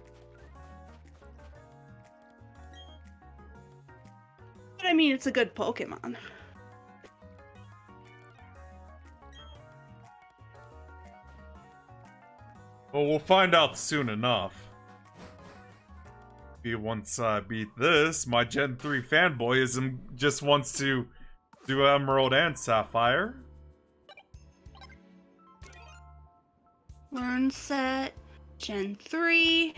But I mean, it's a good Pokemon. Well, we'll find out soon enough. Once I beat this, my Gen 3 fanboyism just wants to do Emerald and Sapphire. Learn set, Gen 3.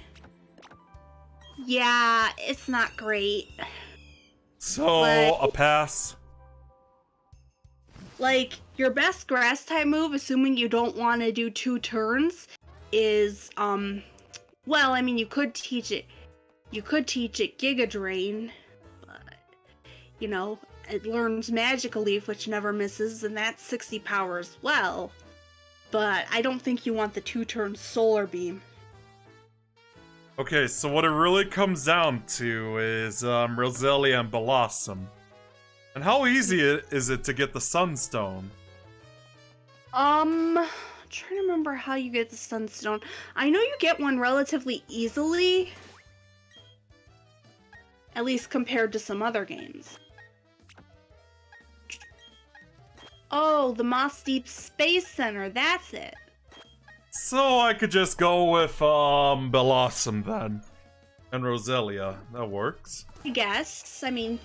Yeah, it's not great. So, a pass. Like, your best grass type move, assuming you don't want to do 2 turns, is, well, I mean, you could teach it Giga Drain, but, you know, it learns Magical Leaf, which never misses, and that's 60 power as well. But I don't think you want the 2-turn Solar Beam. Okay, so what it really comes down to is Roselia and Blossom. And how easy is it to get the Sunstone? I'm trying to remember how you get the Sunstone. I know you get one relatively easily. At least compared to some other games. Oh, the Moss Deep Space Center, that's it. So I could just go with Blossom then. And Roselia. That works. I guess. I mean,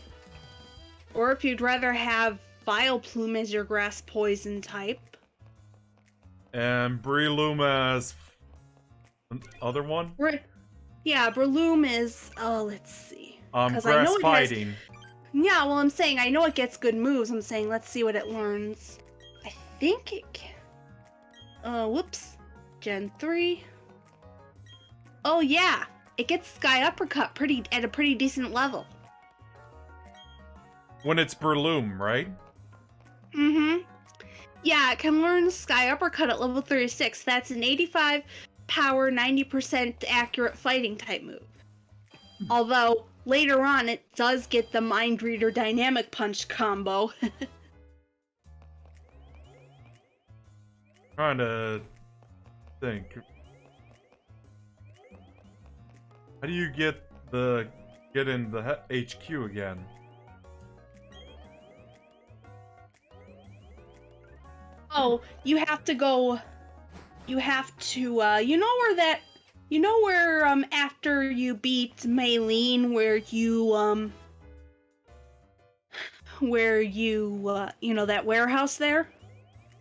or if you'd rather have Vileplume as your grass poison type. And Breloom as other one? Yeah, Breloom is, let's see. Grass fighting. Yeah, well, I'm saying, I know it gets good moves. I'm saying, let's see what it learns. I think it can... whoops. Gen 3. Oh, yeah. It gets Sky Uppercut at a pretty decent level. When it's Breloom, right? Mm-hmm. Yeah, it can learn Sky Uppercut at level 36. That's an 85 power, 90% accurate fighting type move. Although, later on, it does get the Mind Reader Dynamic Punch combo. Trying to think. How do you get in the HQ again? Oh, you have to go. You have to. You know where after you beat Maylene, you know that warehouse there.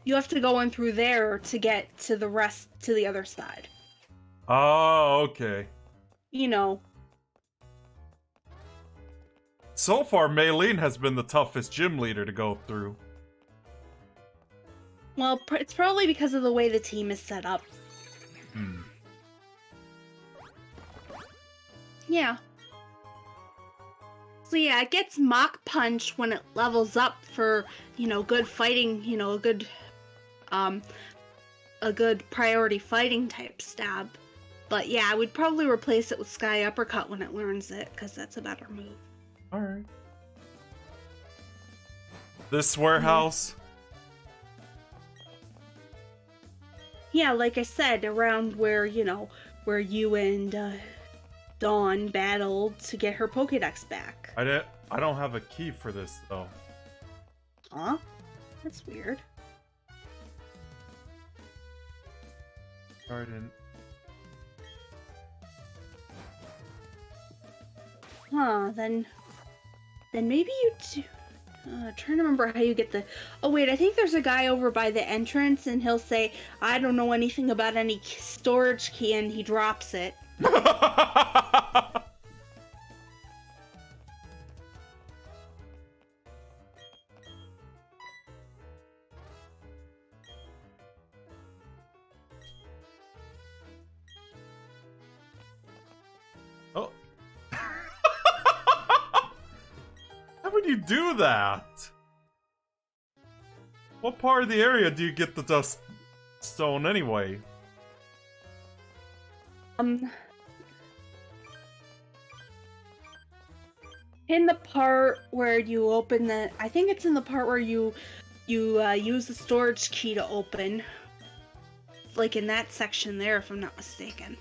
You have to go in through there to get to the other side. Oh, okay. You know. So far, Maylene has been the toughest gym leader to go through. Well, it's probably because of the way the team is set up. Yeah. So yeah, it gets Mach Punch when it levels up for, good fighting, a good priority fighting type stab. But yeah, I would probably replace it with Sky Uppercut when it learns it, because that's a better move. Alright. This warehouse? Yeah, like I said, around where you and Dawn battled to get her Pokédex back. I don't have a key for this, though. Huh? That's weird. Pardon. Huh, then maybe you do... trying to remember how you get the... Oh wait, I think there's a guy over by the entrance and he'll say, I don't know anything about any storage key, and he drops it. Oh. How would you do that? What part of the area do you get the dust stone anyway? In the part where you open the... I think it's in the part where you use the storage key to open. Like in that section there, if I'm not mistaken.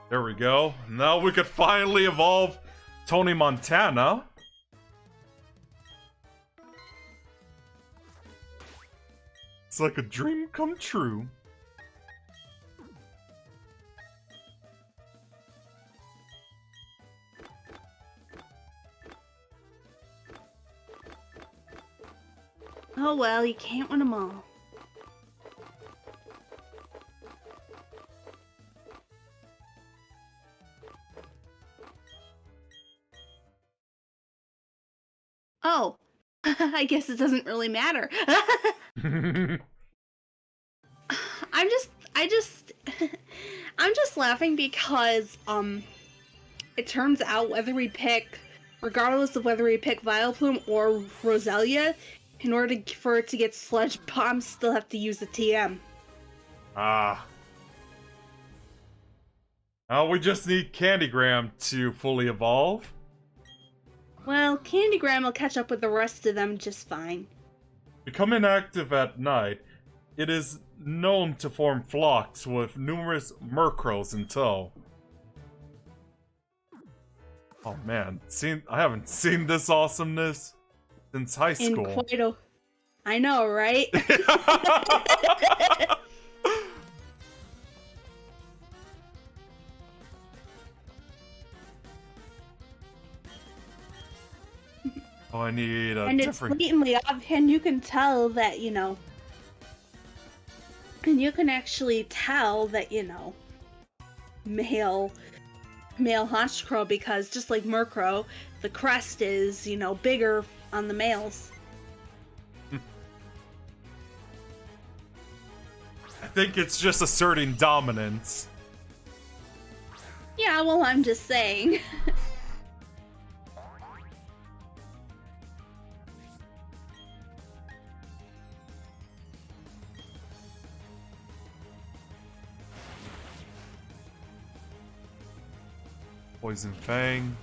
There we go. Now we could finally evolve Tony Montana. It's like a dream come true. Oh well, you can't win them all. I guess it doesn't really matter. I just I'm just laughing because it turns out regardless of whether we pick Vileplume or Roselia, in order for it to get Sludge Bomb, still have to use a TM. Ah. Oh, we just need Candygram to fully evolve. Well, Candygram will catch up with the rest of them just fine. Become inactive at night. It is known to form flocks with numerous Murkrows in tow. Oh man, I haven't seen this awesomeness since high school. In quite a... I know, right? Oh, I need a and different... it's blatantly obvious, and you can tell that, and you can actually tell that, male Honchkrow, because just like Murkrow, the crest is, bigger on the males. I think it's just asserting dominance. Yeah, well, I'm just saying. Poison Fang.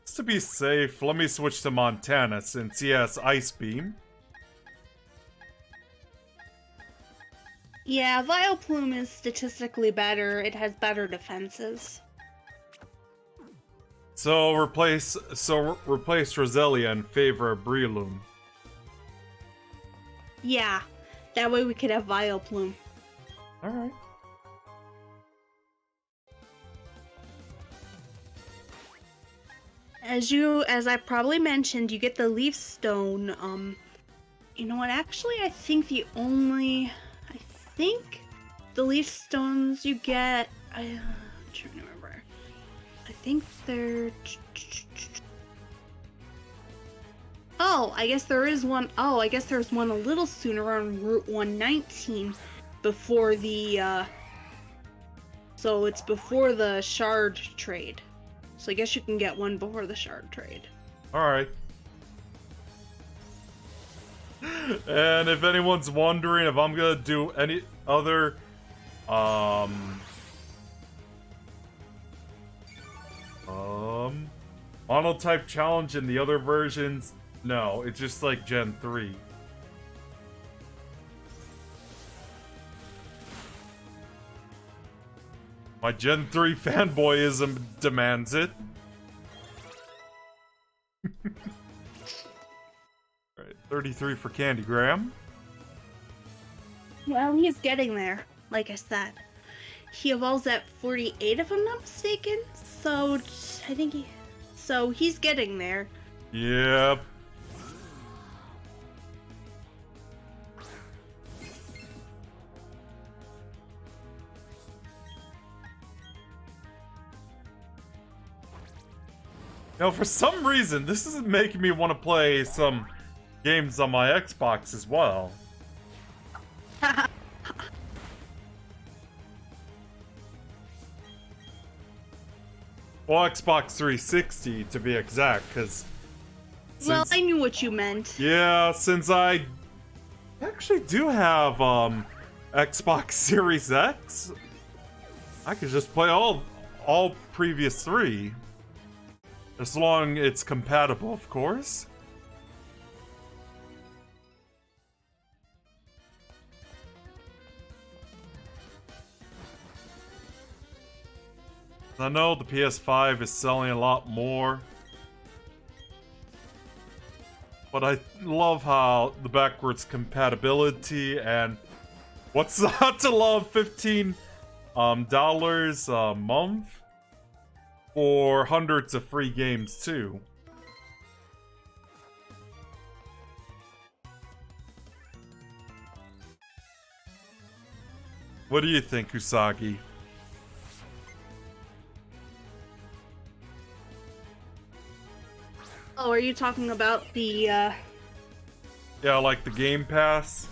Just to be safe, let me switch to Montana since he has Ice Beam. Yeah, Vileplume is statistically better. It has better defenses. So replace Roselia in favor of Breloom. Yeah, that way we could have Vileplume. Alright. As I probably mentioned, you get the Leaf Stone. You know what? Actually, I think the Leaf Stones you get. I'm trying to remember. I think they're. Oh, I guess there is one. Oh, I guess there's one a little sooner on Route 119 before the. So it's before the Shard trade. So I guess you can get one before the Shard trade. Alright. And if anyone's wondering if I'm gonna do any other monotype challenge in the other versions, no, it's just like Gen 3. My Gen 3 fanboyism demands it. Alright, 33 for Candygram. Well, he's getting there, like I said. He evolves at 48 if I'm not mistaken, so I think he's getting there. Yep. Now, for some reason, this is making me want to play some games on my Xbox as well. Well, Xbox 360 to be exact, because... Well, I knew what you meant. Yeah, since I actually do have Xbox Series X, I could just play all previous three. As long as it's compatible, of course. I know the PS5 is selling a lot more. But I love how the backwards compatibility and what's not to love 15 dollars a month for hundreds of free games too. What do you think, Usagi? Oh, are you talking about the, Yeah, like the Game Pass?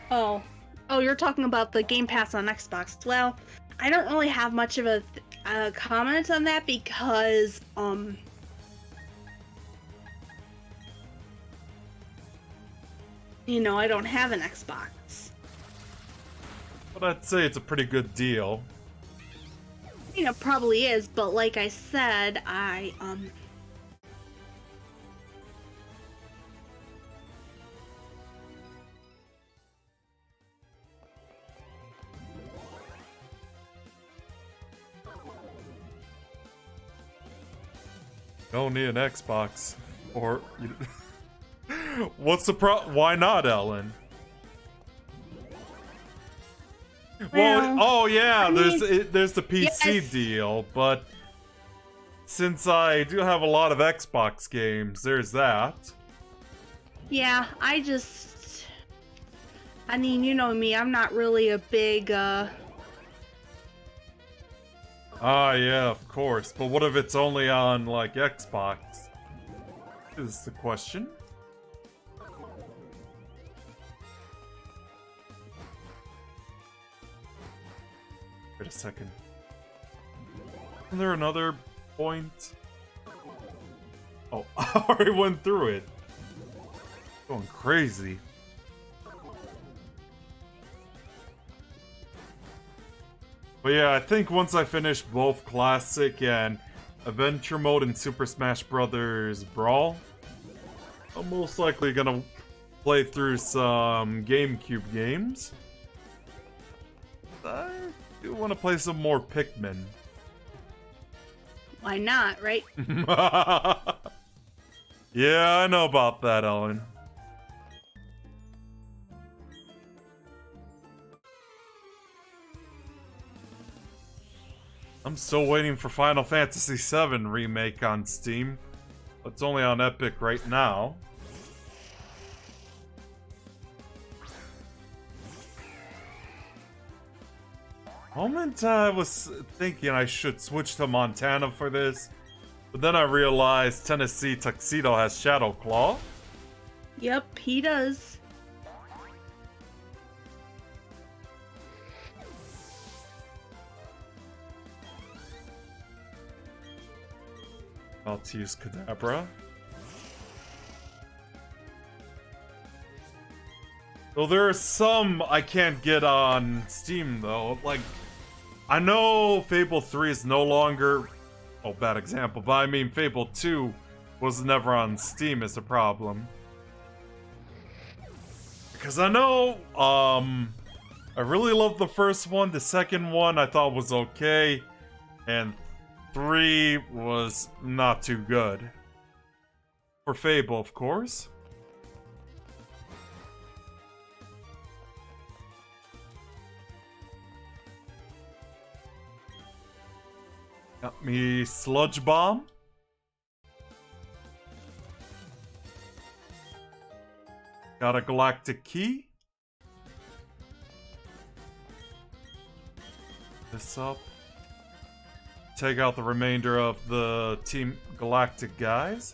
Oh. Oh, you're talking about the Game Pass on Xbox. Well, I don't really have much of a comment on that because, I don't have an Xbox. But I'd say it's a pretty good deal. Probably is, but like I said, Don't need an Xbox. Or... What's the why not, Ellen? Well, oh yeah, there's the PC yes. deal, but since I do have a lot of Xbox games, there's that. Yeah, I mean, you know me, I'm not really a big, Ah, yeah, of course. But what if it's only on, like, Xbox? Is the question. Wait a second. Isn't there another point? Oh, I already went through it. Going crazy. But yeah, I think once I finish both Classic and Adventure Mode in Super Smash Bros. Brawl, I'm most likely gonna play through some GameCube games. I do want to play some more Pikmin. why not, right? Yeah, I know about that, Ellen. I'm still waiting for Final Fantasy VII Remake on Steam. It's only on Epic right now. Moment I was thinking I should switch to Montana for this, but then I realized Tennessee Tuxedo has Shadow Claw. Yep, he does. About to use Kadabra. Though there are some I can't get on Steam though. Like, I know Fable 3 is no longer... Oh, bad example. But I mean Fable 2 was never on Steam is the problem. Because I know, I really loved the first one. The second one I thought was okay. And 3 was not too good. For Fable, of course. Got me Sludge Bomb. Got a Galactic Key. This up. Take out the remainder of the Team Galactic guys.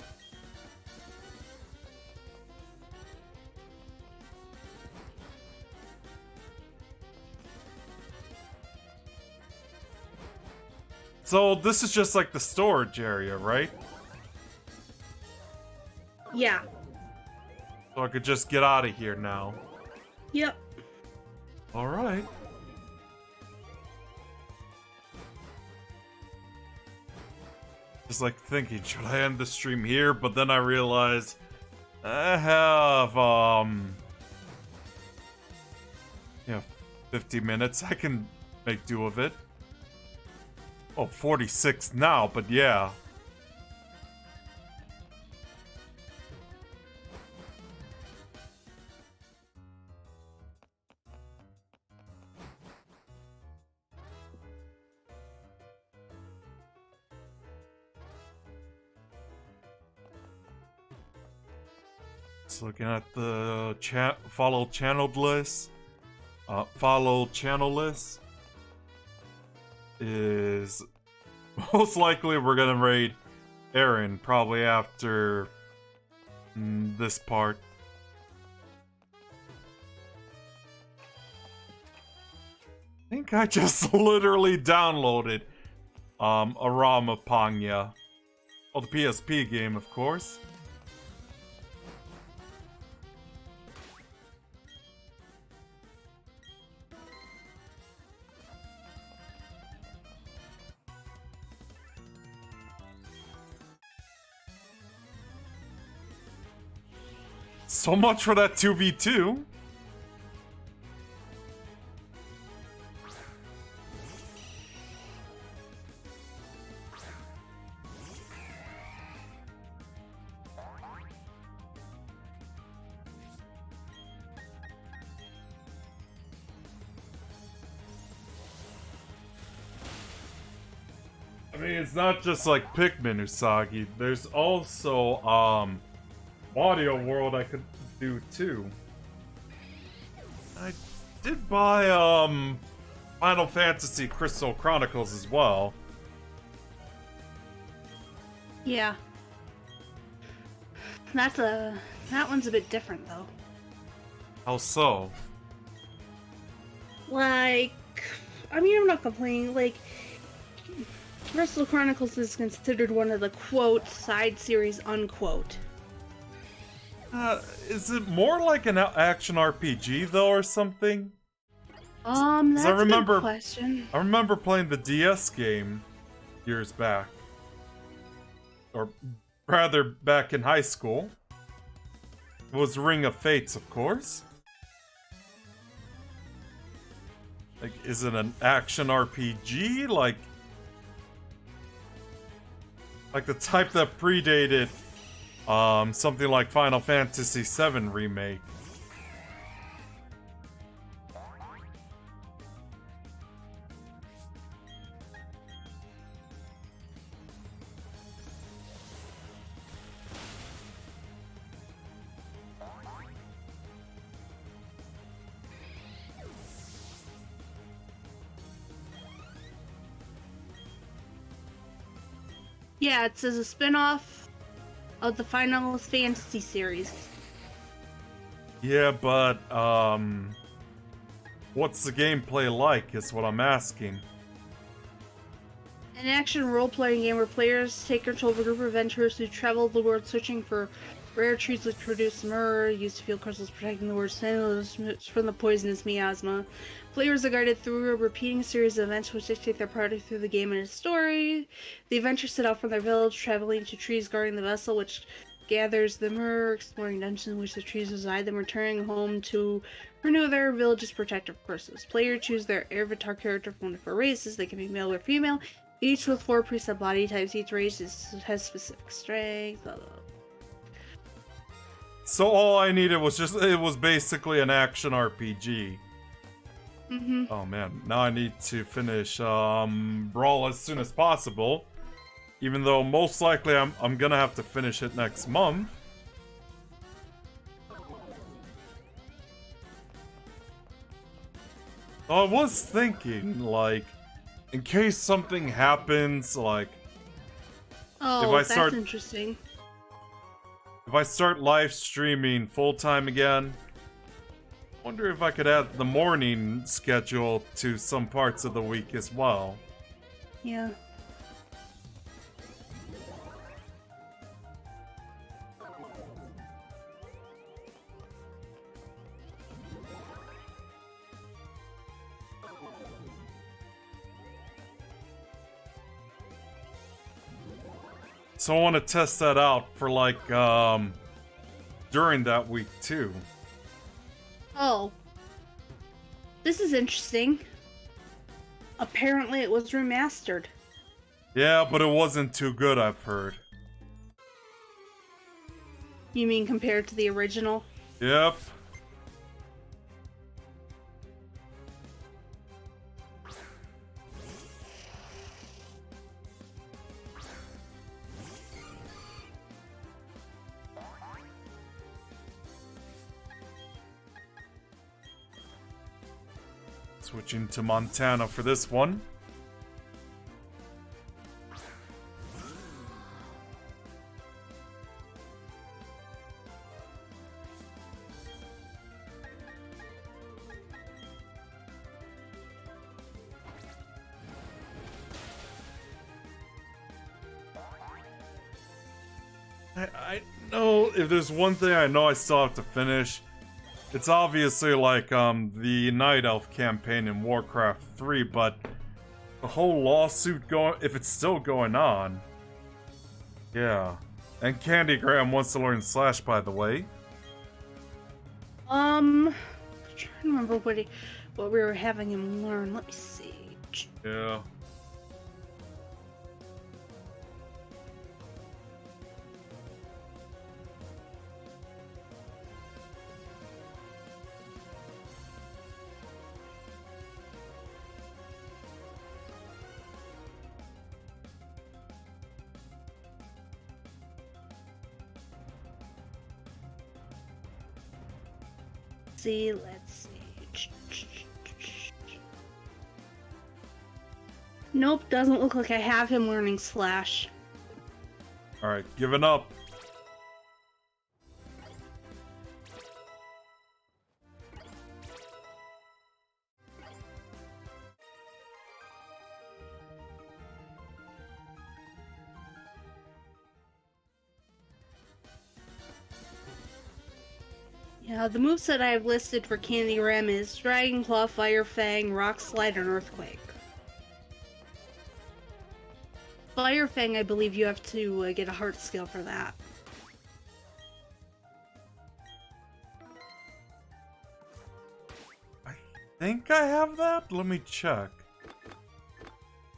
So this is just like the storage area, right? Yeah. So I could just get out of here now. Yep. Alright. Just like thinking, should I end the stream here? But then I realized I have, 50 minutes. I can make do of it. Oh, 46 now, but yeah. Just looking at the follow channel list. Follow channel list is most likely we're gonna raid Aaron probably after this part. I think I just literally downloaded a ROM of Panya. Well, the PSP game, of course. So much for that 2v2. I mean, it's not just like Pikmin Usagi. There's also, Audio World I could do too. I did buy, Final Fantasy Crystal Chronicles as well. Yeah. That one's a bit different though. How so? Like, I mean, I'm not complaining. Like, Crystal Chronicles is considered one of the quote side series unquote. Is it more like an action RPG though, or something? That's I remember, a good question. I remember playing the DS game years back, or rather, back in high school. It was Ring of Fates, of course. Like, is it an action RPG? Like the type that predated something like Final Fantasy VII Remake. Yeah, it says a spin-off of the Final Fantasy series. Yeah, but, what's the gameplay like, is what I'm asking. An action role-playing game where players take control of a group of adventurers who travel the world searching for rare trees which produce myrrh, used to field crystals protecting the world's sailors from the poisonous miasma. Players are guided through a repeating series of events which dictate their party through the game and its story. The adventurers set out from their village, traveling to trees guarding the vessel which gathers the myrrh, exploring dungeons in which the trees reside, then returning home to renew their village's protective curses. Players choose their avatar character from one of 4 races. They can be male or female, each with 4 preset body types. Each race has specific strength. Blah, blah, blah. So all I needed was it was basically an action RPG. Mm-hmm. Oh man, now I need to finish Brawl as soon as possible. Even though most likely I'm gonna have to finish it next month. I was thinking, like, in case something happens, like, Oh, that's interesting. if I start live streaming full-time again, I wonder if I could add the morning schedule to some parts of the week as well. Yeah. So I want to test that out for, like, during that week too. Oh. This is interesting. Apparently it was remastered. Yeah, but it wasn't too good, I've heard. You mean compared to the original? Yep. Switching to Montana for this one. I know if there's one thing I know I still have to finish, it's obviously like the Night Elf campaign in Warcraft 3, but the whole lawsuit going, if it's still going on. Yeah. And Candy Graham wants to learn Slash, by the way. I'm trying to remember what we were having him learn. Let me see. Yeah. Let's see. Nope, doesn't look like I have him learning Slash. Alright, giving up. Yeah, the moveset I have listed for Candy Ram is Dragon Claw, Fire Fang, Rock Slide, and Earthquake. Fire Fang, I believe you have to get a heart skill for that. I think I have that? Let me check.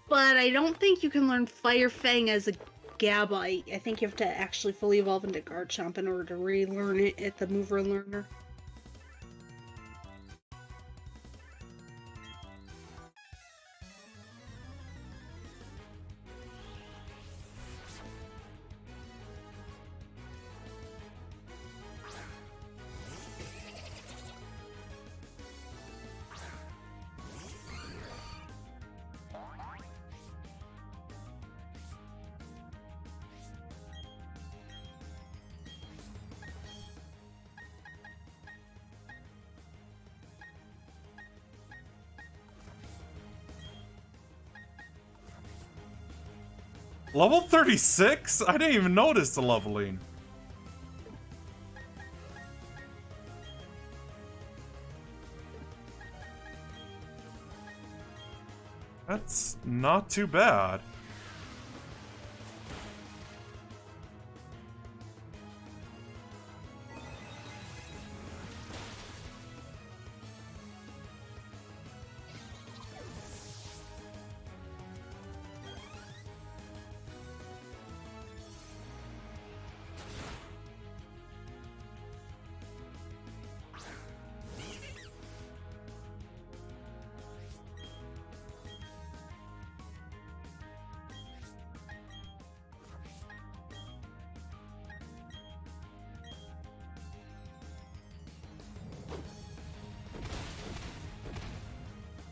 But I don't think you can learn Fire Fang as a Gabite. I think you have to actually fully evolve into Garchomp in order to relearn it at the Mover Learner. Level 36? I didn't even notice the leveling. That's not too bad.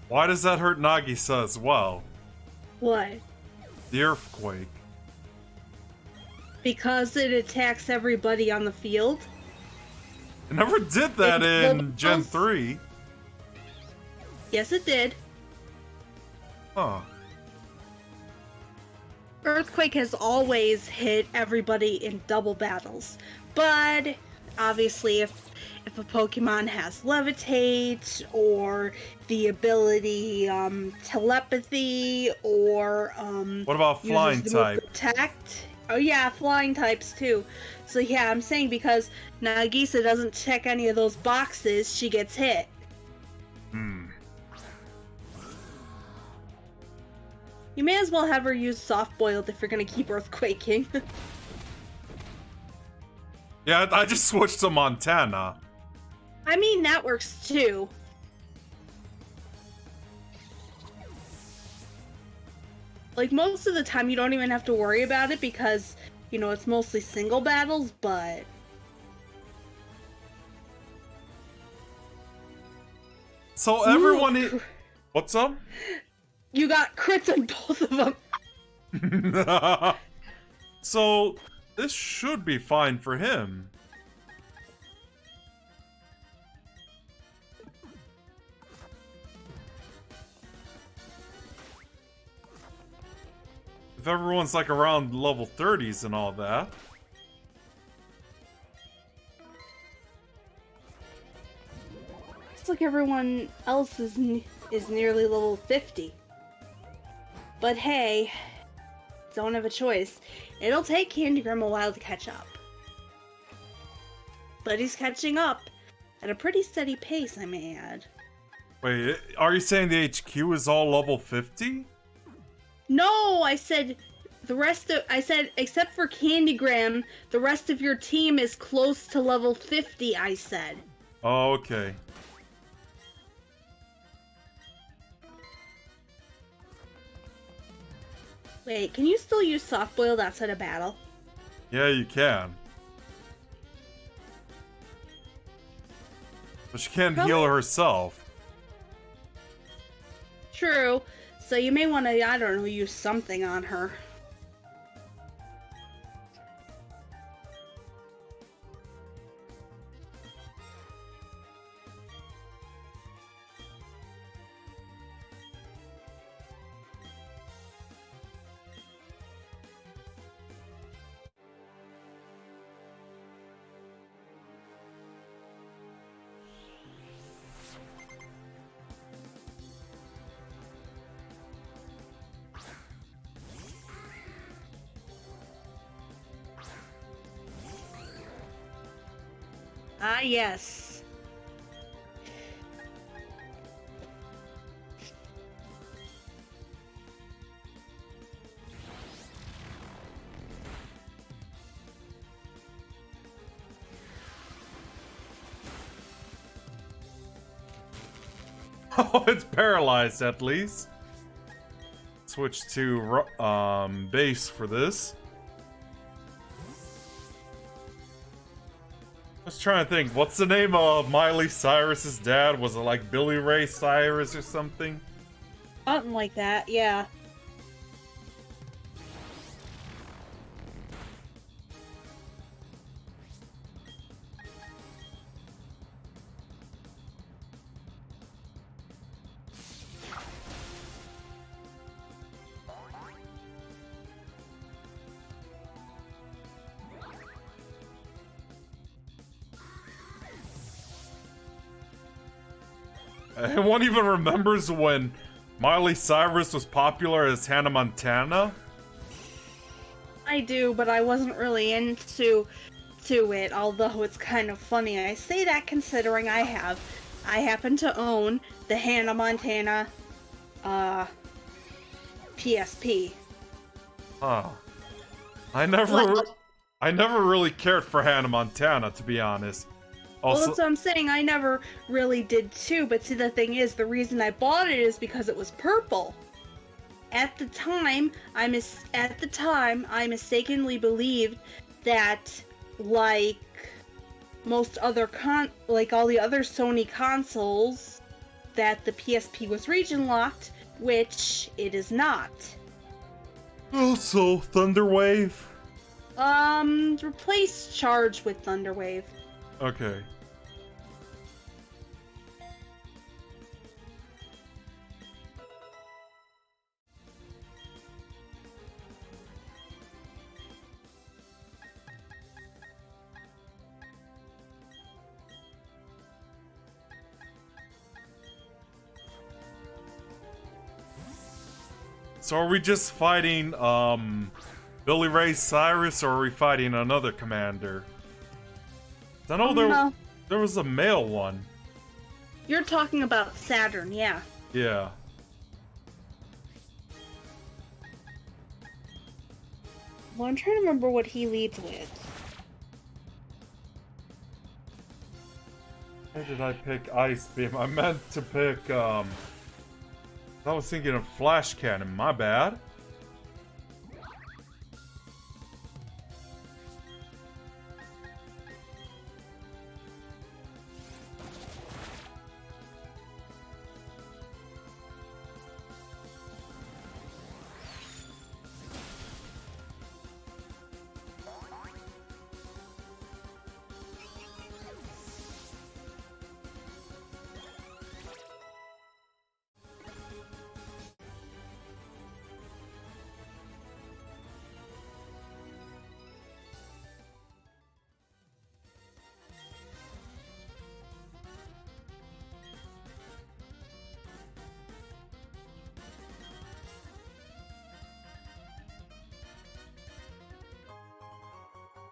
Why does that hurt Nagisa as well? What? The Earthquake. Because it attacks everybody on the field? It never did that in Gen 3. Yes, it did. Huh. Earthquake has always hit everybody in double battles. But obviously if a Pokemon has Levitate or the ability telepathy or What about flying uses the move type? Protect. Oh yeah, flying types too. So yeah, I'm saying because Nagisa doesn't check any of those boxes, she gets hit. You may as well have her use Soft Boiled if you're gonna keep Earthquaking. Yeah, I just switched to Montana. I mean, that works too. Like, most of the time you don't even have to worry about it because, you know, it's mostly single battles, but... So everyone What's up? You got crits on both of them. So, this should be fine for him. If everyone's like around level 30s and all that. Looks like everyone else is nearly level 50. But hey, don't have a choice. It'll take Candygram a while to catch up. But he's catching up at a pretty steady pace, I may add. Wait, are you saying the HQ is all level 50? No, I said except for Candygram, the rest of your team is close to level 50, I said. Oh, okay. Wait, can you still use soft boiled outside of battle? Yeah, you can. But she can't heal herself. True. So you may want to, I don't know, use something on her. Ah, yes. Oh, it's paralyzed at least. Switch to base for this. I was trying to think, what's the name of Miley Cyrus's dad? Was it like Billy Ray Cyrus or something? Something like that, yeah. Anyone even remembers when Miley Cyrus was popular as Hannah Montana? I do, but I wasn't really into it, although it's kind of funny. I say that considering I happen to own the Hannah Montana PSP. Huh. I never really cared for Hannah Montana, to be honest. Also, Well, that's what I'm saying. I never really did too, but see, the thing is, the reason I bought it is because it was purple. At the time, I mistakenly believed that, like most other like all the other Sony consoles, that the PSP was region locked, which it is not. also Thunderwave. Replace Charge with Thunderwave. Okay. So are we just fighting, Billy Ray Cyrus, or are we fighting another commander? I know there was a male one. You're talking about Saturn, yeah. Yeah. Well, I'm trying to remember what he leads with. Why did I pick Ice Beam? I meant to pick, I was thinking of Flash Cannon, my bad.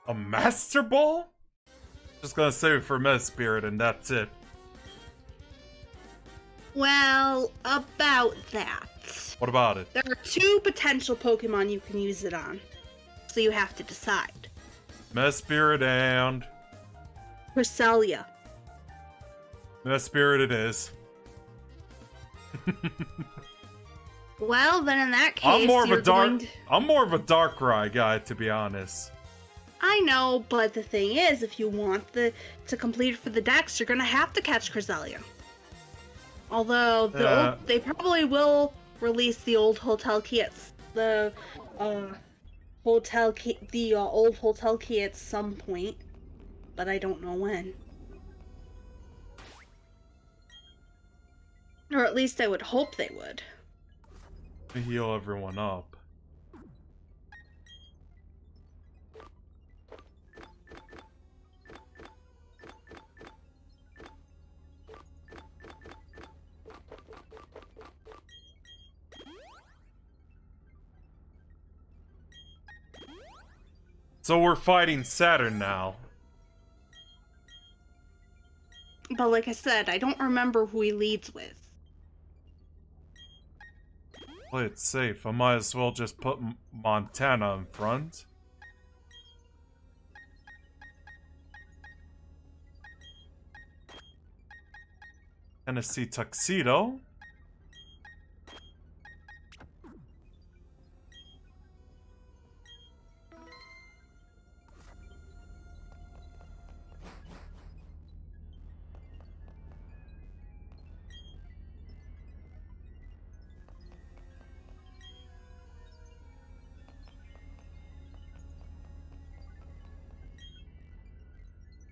A Master Ball? Just gonna save it for Mesprit and that's it. Well, about that. What about it? There are 2 potential Pokemon you can use it on. So you have to decide. Mesprit and... Cresselia. Mesprit it is. Well, then in that case, I'm more of a going to... I'm more of a Darkrai guy, to be honest. I know, but the thing is, if you want to complete it for the Dex, you're gonna have to catch Cresselia. Although they probably will release the old hotel key at the old hotel key at some point, but I don't know when. Or at least I would hope they would. To heal everyone up. So we're fighting Saturn now. But like I said, I don't remember who he leads with. Play it safe. I might as well just put Montana in front. Tennessee Tuxedo.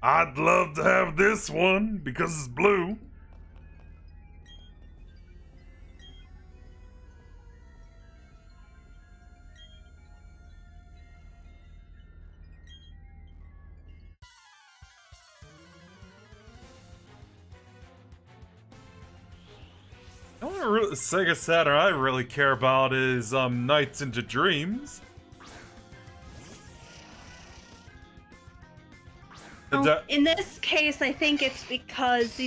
I'd love to have this one because it's blue. The only Sega Saturn I really care about is Nights into Dreams. In this case, I think it's because,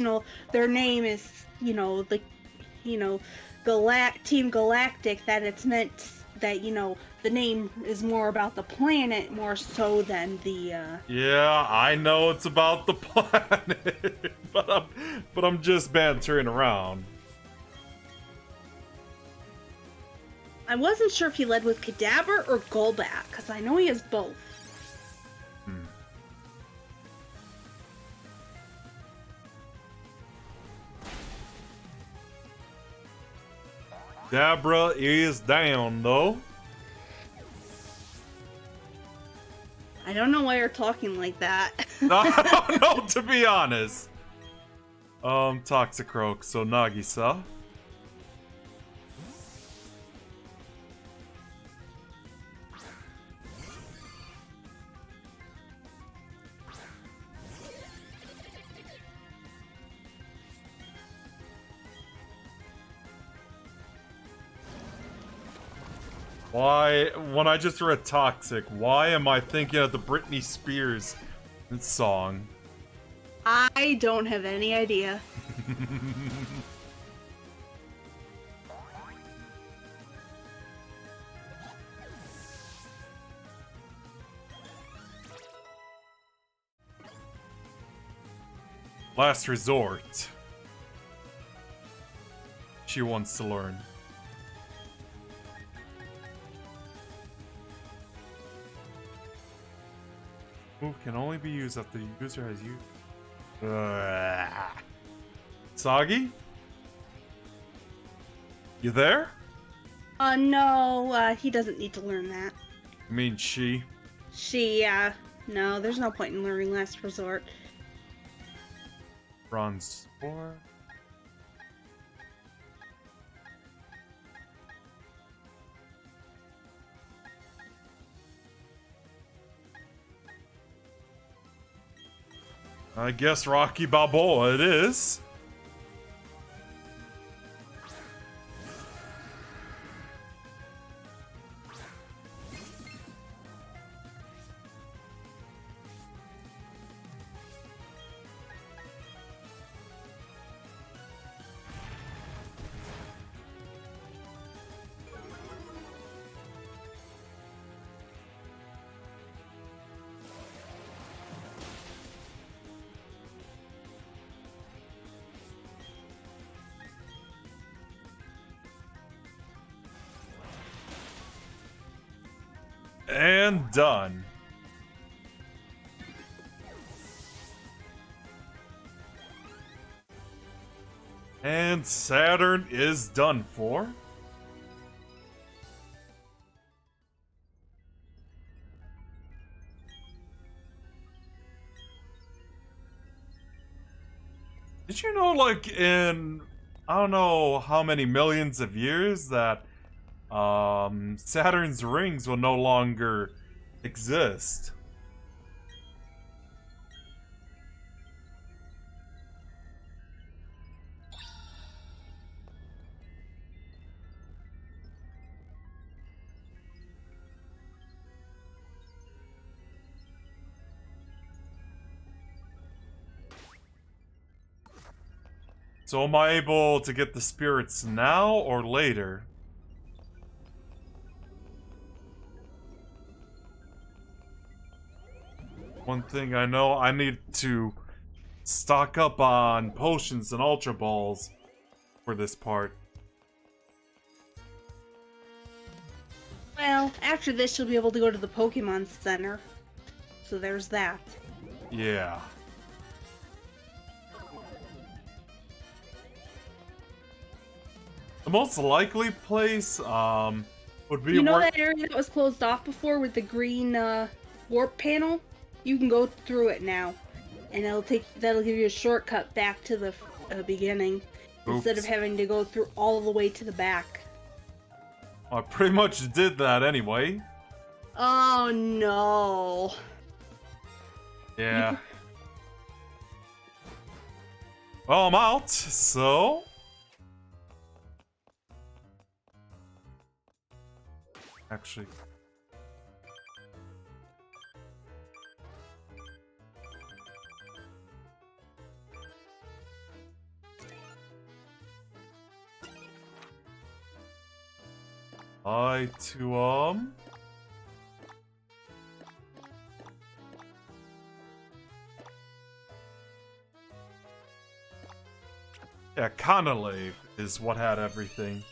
their name is, Team Galactic, that it's meant that, the name is more about the planet more so than the, Yeah, I know it's about the planet, but I'm just bantering around. I wasn't sure if he led with Kadabra or Golbat, because I know he has both. Dabra is down, though. I don't know why you're talking like that. No, to be honest. Toxicroak, so Nagisa. Why, when I just read Toxic, why am I thinking of the Britney Spears song? I don't have any idea. Last resort. She wants to learn. Move can only be used after the user has used. Soggy? You there? No, he doesn't need to learn that. I mean, she. No, there's no point in learning Last Resort. Bronze 4. I guess Rocky Balboa it is. and done. And Saturn is done for. Did you know, like, in, I don't know how many millions of years that Saturn's rings will no longer exist? So am I able to get the spirits now or later? One thing I know, I need to stock up on potions and Ultra Balls for this part. Well, after this, you'll be able to go to the Pokemon Center. So there's that. Yeah. The most likely place, would be You know where... that area that was closed off before with the green warp panel? You can go through it now, and that'll give you a shortcut back to the beginning instead of Oops. having to go through all the way to the back. I pretty much did that anyway. Oh no! Yeah. Well, I'm out, so... Actually... Yeah, Canalave is what had everything.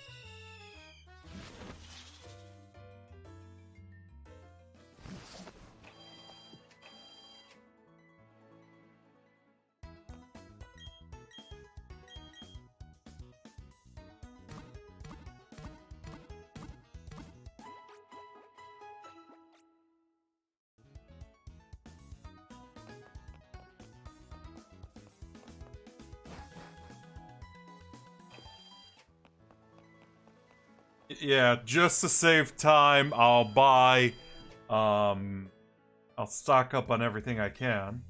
Yeah, just to save time, I'll buy, I'll stock up on everything I can.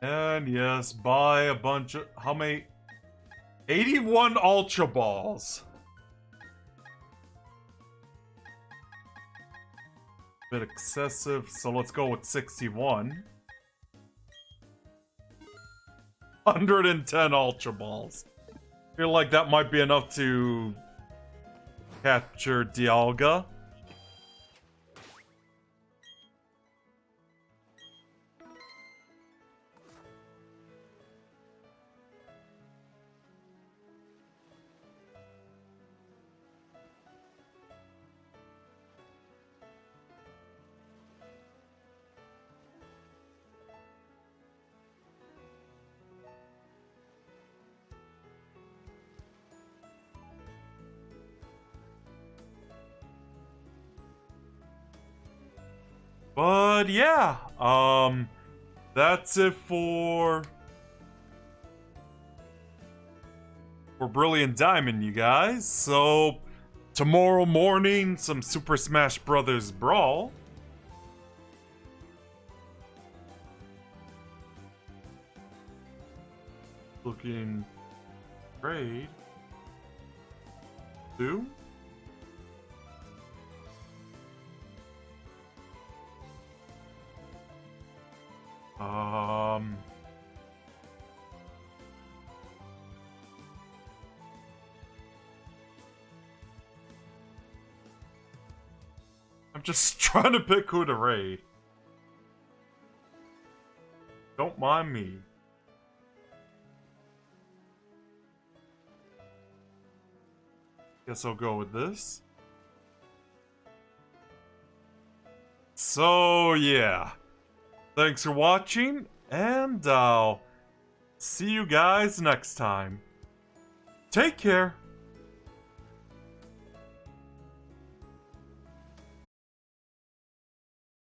And yes, buy a bunch of... How many? 81 Ultra Balls. Bit excessive, so let's go with 61. 110 Ultra Balls. Feel like that might be enough to capture Dialga. But yeah, that's it for Brilliant Diamond, you guys. So tomorrow morning, some Super Smash Brothers Brawl. Looking great. Two. I'm just trying to pick who to raid. Don't mind me. Guess I'll go with this. So, yeah. Thanks for watching, and I'll see you guys next time. Take care.